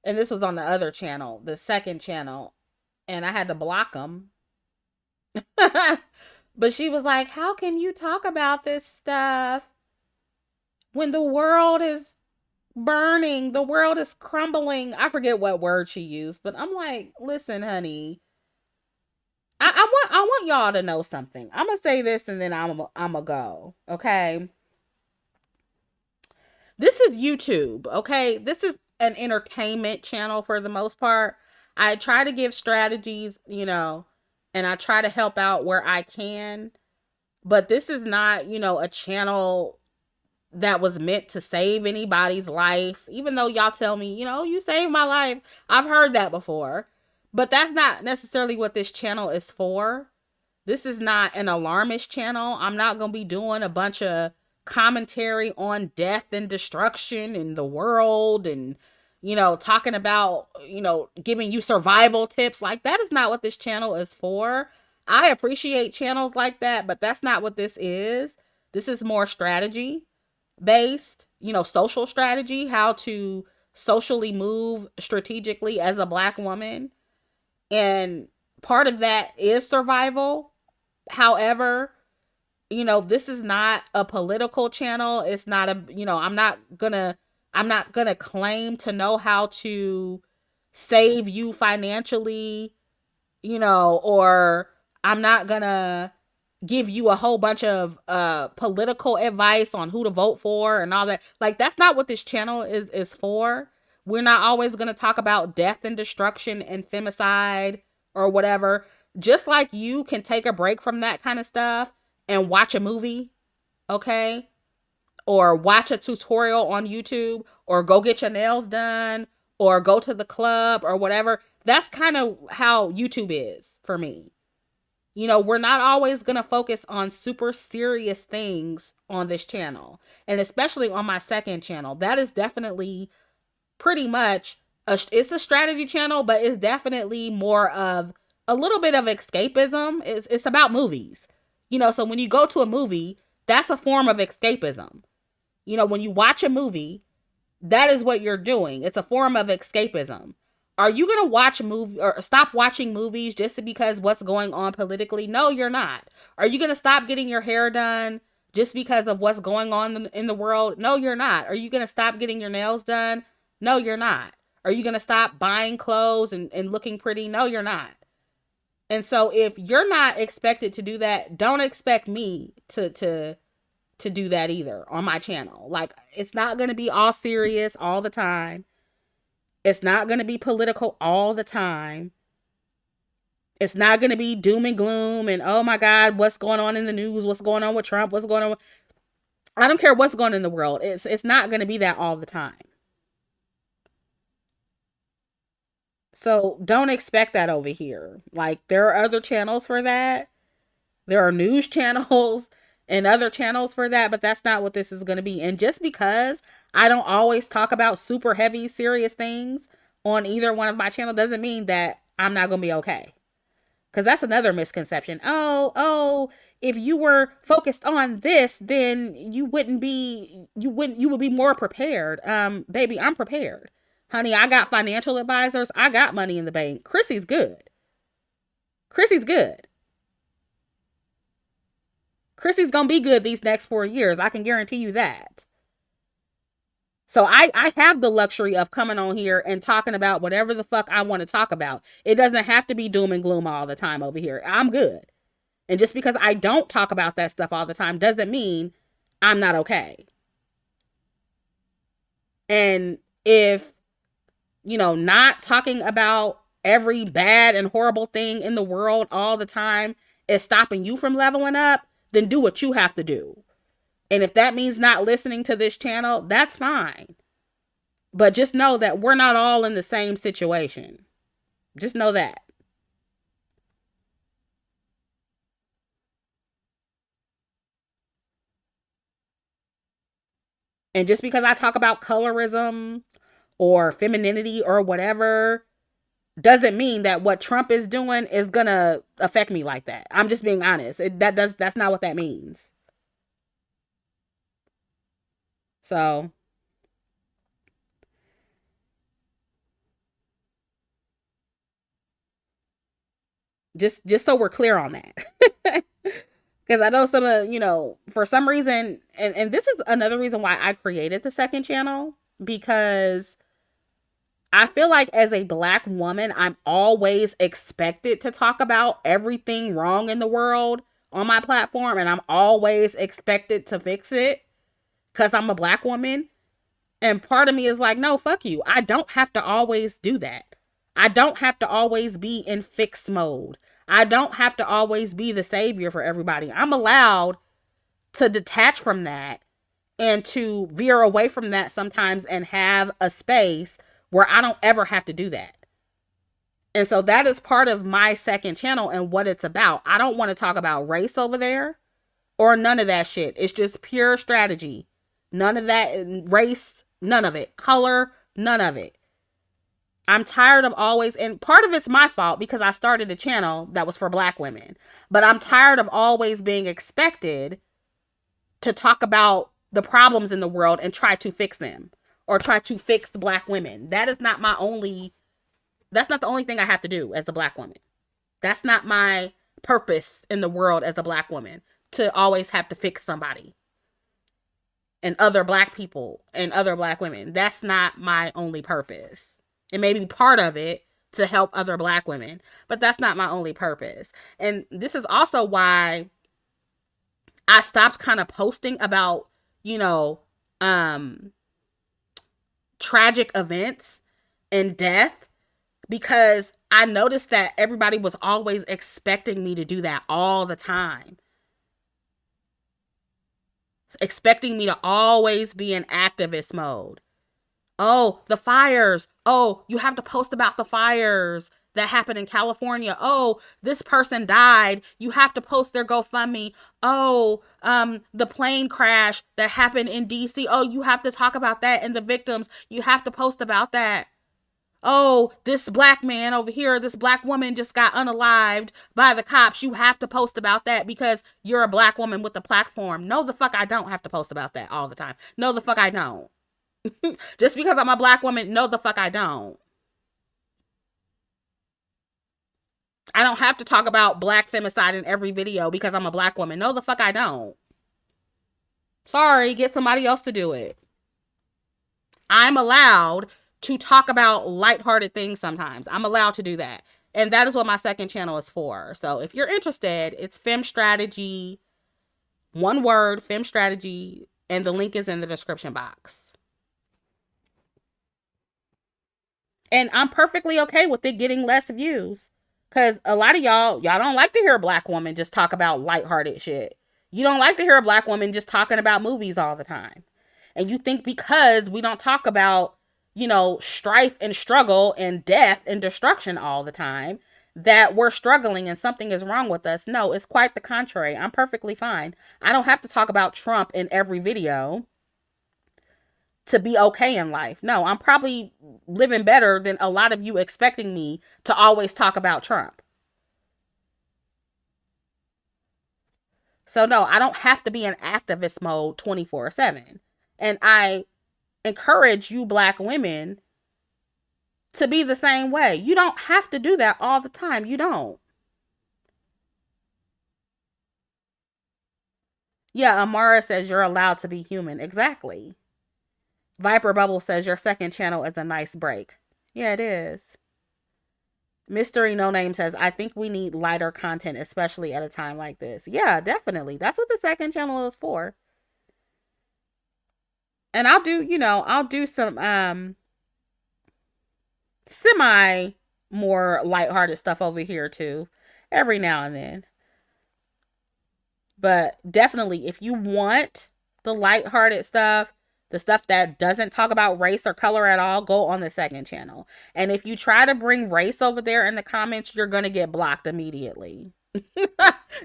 And this was on the other channel, the second channel, and I had to block them. But she was like, "How can you talk about this stuff when the world is burning? The world is crumbling." I forget what word she used, but I'm like, "Listen, honey, I want y'all to know something. I'm gonna say this, and then I'm gonna go. Okay, this is YouTube. Okay, this is an entertainment channel for the most part. I try to give strategies, and I try to help out where I can. But this is not, a channel that was meant to save anybody's life. Even though y'all tell me, you saved my life. I've heard that before. But that's not necessarily what this channel is for. This is not an alarmist channel. I'm not going to be doing a bunch of commentary on death and destruction in the world and, talking about, giving you survival tips. Like, that is not what this channel is for. I appreciate channels like that, but that's not what this is. This is more strategy based, social strategy, how to socially move strategically as a black woman. And part of that is survival. However, this is not a political channel. It's not a, I'm not gonna claim to know how to save you financially, or I'm not gonna give you a whole bunch of political advice on who to vote for and all that. Like, that's not what this channel is for. We're not always going to talk about death and destruction and femicide or whatever. Just like you can take a break from that kind of stuff and watch a movie, okay? Or watch a tutorial on YouTube, or go get your nails done, or go to the club or whatever. That's kind of how YouTube is for me. You know, we're not always going to focus on super serious things on this channel. And especially on my second channel. That is definitely pretty much it's a strategy channel, but it's definitely more of a little bit of escapism. It's about movies. You know, so when you go to a movie, that's a form of escapism. You know, when you watch a movie, that is what you're doing. It's a form of escapism. Are you going to watch a movie or stop watching movies just because what's going on politically? No, you're not. Are you going to stop getting your hair done just because of what's going on in the world? No, you're not. Are you going to stop getting your nails done? No, you're not. Are you going to stop buying clothes and looking pretty? No, you're not. And so if you're not expected to do that, don't expect me to do that either on my channel. Like, it's not going to be all serious all the time. It's not going to be political all the time. It's not going to be doom and gloom and, oh my God, what's going on in the news? What's going on with Trump? What's going on with... I don't care what's going on in the world. It's not going to be that all the time. So don't expect that over here. Like, there are other channels for that. There are news channels and other channels for that, but that's not what this is going to be. And just because I don't always talk about super heavy, serious things on either one of my channels doesn't mean that I'm not going to be okay. Because that's another misconception. Oh, if you were focused on this, then you would be more prepared. Baby, I'm prepared. Honey, I got financial advisors. I got money in the bank. Chrissie's good. Chrissie's good. Chrissy's gonna be good these next 4 years. I can guarantee you that. So I have the luxury of coming on here and talking about whatever the fuck I want to talk about. It doesn't have to be doom and gloom all the time over here. I'm good. And just because I don't talk about that stuff all the time doesn't mean I'm not okay. And if, not talking about every bad and horrible thing in the world all the time is stopping you from leveling up, then do what you have to do. And if that means not listening to this channel, that's fine. But just know that we're not all in the same situation. Just know that. And just because I talk about colorism or femininity or whatever doesn't mean that what Trump is doing is going to affect me like that. I'm just being honest. That's not what that means. So, just so we're clear on that. Because I know some of, for some reason, and this is another reason why I created the second channel, because I feel like as a Black woman, I'm always expected to talk about everything wrong in the world on my platform, and I'm always expected to fix it because I'm a Black woman. And part of me is like, no, fuck you. I don't have to always do that. I don't have to always be in fix mode. I don't have to always be the savior for everybody. I'm allowed to detach from that and to veer away from that sometimes and have a space where I don't ever have to do that. And so that is part of my second channel and what it's about. I don't want to talk about race over there or none of that shit. It's just pure strategy. None of that race, none of it. Color, none of it. I'm tired of always, and part of it's my fault because I started a channel that was for Black women. But I'm tired of always being expected to talk about the problems in the world and try to fix them or try to fix Black women. That's not the only thing I have to do as a Black woman. That's not my purpose in the world as a Black woman, to always have to fix somebody and other Black people and other Black women. That's not my only purpose. It may be part of it to help other Black women, but that's not my only purpose. And this is also why I stopped kind of posting about, tragic events and death, because I noticed that everybody was always expecting me to do that all the time. Expecting me to always be in activist mode. Oh, the fires. Oh, you have to post about the fires that happened in California. Oh, this person died. You have to post their GoFundMe. Oh, the plane crash that happened in DC. Oh, you have to talk about that and the victims. You have to post about that. Oh, this black man over here, this black woman just got unalived by the cops. You have to post about that because you're a black woman with a platform. No, the fuck, I don't have to post about that all the time. No, the fuck, I don't. Just because I'm a black woman, no, the fuck, I don't. I don't have to talk about black femicide in every video because I'm a black woman. No, the fuck, I don't. Sorry, get somebody else to do it. I'm allowed to talk about lighthearted things sometimes. I'm allowed to do that. And that is what my second channel is for. So if you're interested, it's Fem Strategy, one word, Fem Strategy, and the link is in the description box. And I'm perfectly okay with it getting less views. Because a lot of y'all don't like to hear a black woman just talk about lighthearted shit. You don't like to hear a black woman just talking about movies all the time. And you think because we don't talk about, strife and struggle and death and destruction all the time, that we're struggling and something is wrong with us. No, it's quite the contrary. I'm perfectly fine. I don't have to talk about Trump in every video to be okay in life. No, I'm probably living better than a lot of you expecting me to always talk about Trump. So, no, I don't have to be in activist mode 24/7. And I encourage you black women to be the same way. You don't have to do that all the time. You don't. Yeah, Amara says you're allowed to be human. Exactly. Viper Bubble says your second channel is a nice break. Yeah, it is. Mystery No Name says, I think we need lighter content, especially at a time like this. Yeah, definitely. That's what the second channel is for. And I'll do some semi more lighthearted stuff over here too, every now and then. But definitely, if you want the lighthearted stuff, the stuff that doesn't talk about race or color at all, go on the second channel. And if you try to bring race over there in the comments, you're going to get blocked immediately.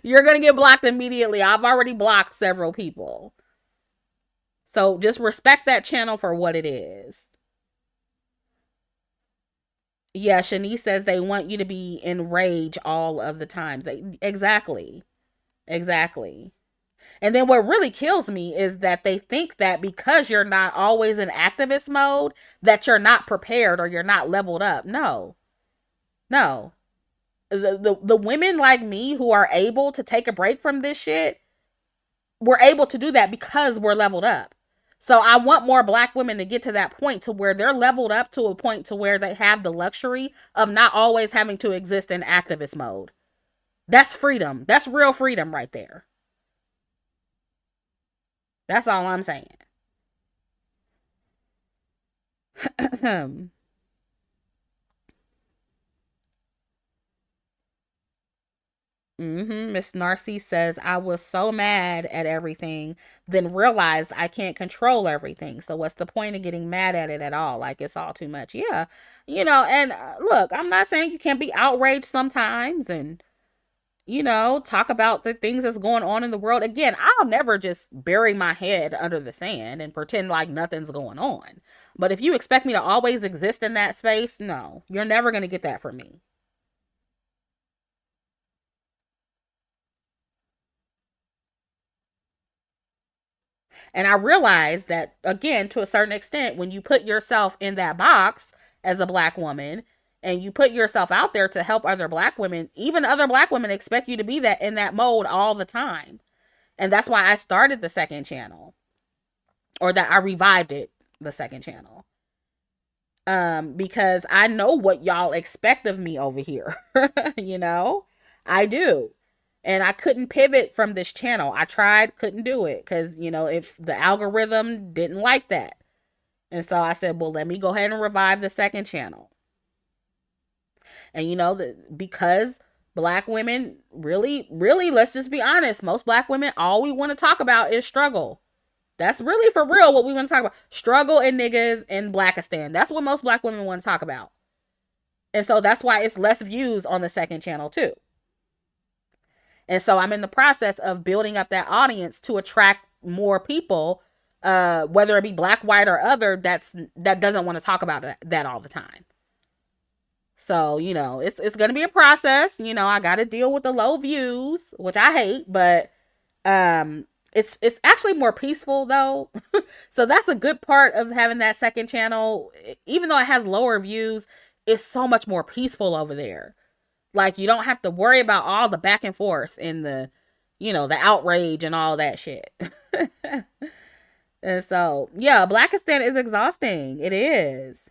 You're going to get blocked immediately. I've already blocked several people. So just respect that channel for what it is. Yeah, Shanice says they want you to be in rage all of the time. Exactly. Exactly. And then what really kills me is that they think that because you're not always in activist mode, that you're not prepared or you're not leveled up. No. No. The women like me who are able to take a break from this shit, we're able to do that because we're leveled up. So I want more black women to get to that point to where they're leveled up to a point to where they have the luxury of not always having to exist in activist mode. That's freedom. That's real freedom right there. That's all I'm saying. Miss Narcy says, I was so mad at everything, then realized I can't control everything. So what's the point of getting mad at it at all? Like it's all too much. Yeah. And look, I'm not saying you can't be outraged sometimes and, talk about the things that's going on in the world. Again, I'll never just bury my head under the sand and pretend like nothing's going on. But if you expect me to always exist in that space, no, you're never going to get that from me. And I realized that, again, to a certain extent, when you put yourself in that box as a black woman and you put yourself out there to help other black women, even other black women expect you to be that in that mode all the time. And that's why I started the second channel, or that I revived it, the second channel. Because I know what y'all expect of me over here. I do. And I couldn't pivot from this channel. I tried, couldn't do it because, if the algorithm didn't like that. And so I said, well, let me go ahead and revive the second channel. And, because black women really, really, let's just be honest, most black women, all we want to talk about is struggle. That's really for real what we want to talk about. Struggle and niggas in Blackistan. That's what most black women want to talk about. And so that's why it's less views on the second channel too. And so I'm in the process of building up that audience to attract more people, whether it be black, white, or other, that doesn't want to talk about that all the time. So, it's gonna be a process. I gotta deal with the low views, which I hate, but it's actually more peaceful though. So that's a good part of having that second channel. Even though it has lower views, it's so much more peaceful over there. Like, you don't have to worry about all the back and forth and the outrage and all that shit. And so, yeah, Blackistan is exhausting. It is.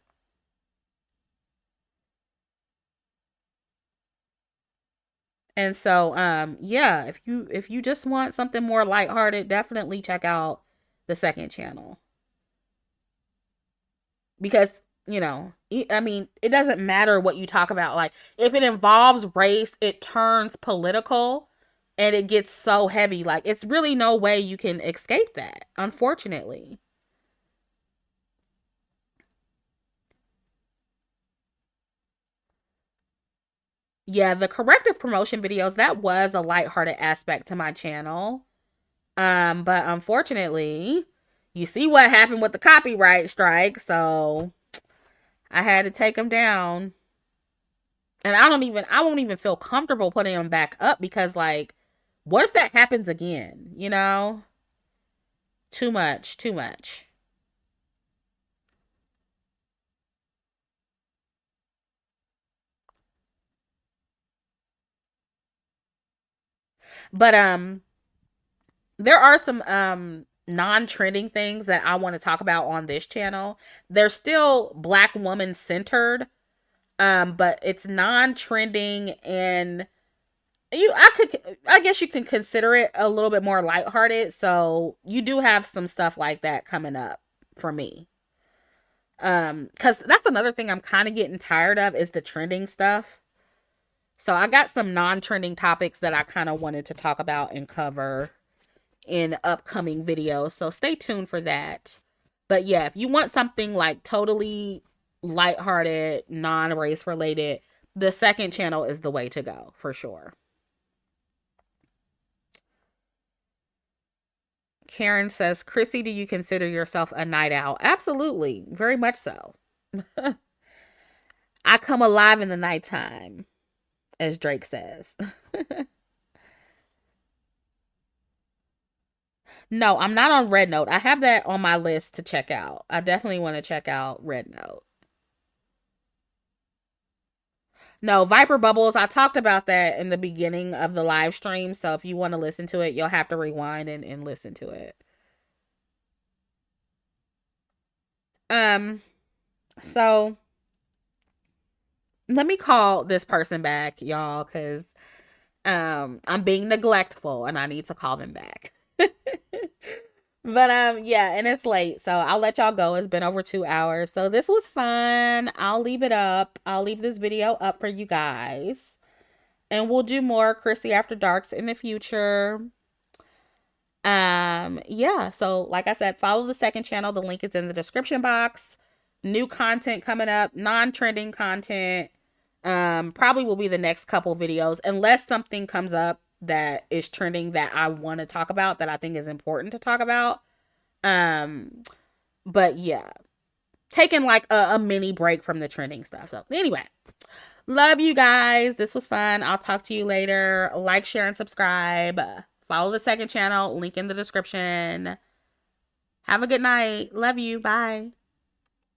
And so, yeah, if you just want something more lighthearted, definitely check out the second channel. Because, I mean, it doesn't matter what you talk about. Like, if it involves race, it turns political and it gets so heavy. Like, it's really no way you can escape that, unfortunately. Yeah, the corrective promotion videos, that was a lighthearted aspect to my channel. But unfortunately, you see what happened with the copyright strike, so I had to take them down. And I won't even feel comfortable putting them back up because, like, what if that happens again, Too much, too much. But there are some non-trending things that I want to talk about on this channel. They're still black woman centered, but it's non-trending, and I guess you can consider it a little bit more lighthearted. So you do have some stuff like that coming up for me. Cuz that's another thing I'm kind of getting tired of is the trending stuff. So I got some non-trending topics that I kind of wanted to talk about and cover in upcoming videos. So stay tuned for that. But yeah, if you want something like totally lighthearted, non-race related, the second channel is the way to go for sure. Karen says, Chrissy, do you consider yourself a night owl? Absolutely. Very much so. I come alive in the nighttime, as Drake says. No, I'm not on Red Note. I have that on my list to check out. I definitely want to check out Red Note. No, Viper Bubbles, I talked about that in the beginning of the live stream. So if you want to listen to it, you'll have to rewind and listen to it. Um, so let me call this person back, y'all, because I'm being neglectful and I need to call them back. But yeah, and it's late, so I'll let y'all go. It's been over 2 hours. So this was fun. I'll leave it up. I'll leave this video up for you guys. And we'll do more Chrissy After Darks in the future. Yeah, so like I said, follow the second channel. The link is in the description box. New content coming up, non-trending content. Probably will be the next couple videos, unless something comes up that is trending that I want to talk about, that I think is important to talk about. Um, but yeah, taking like a mini break from the trending stuff. So anyway, love you guys. This was fun. I'll talk to you later. Like, share, and subscribe. Follow the second channel. Link in the description. Have a good night. Love you. Bye.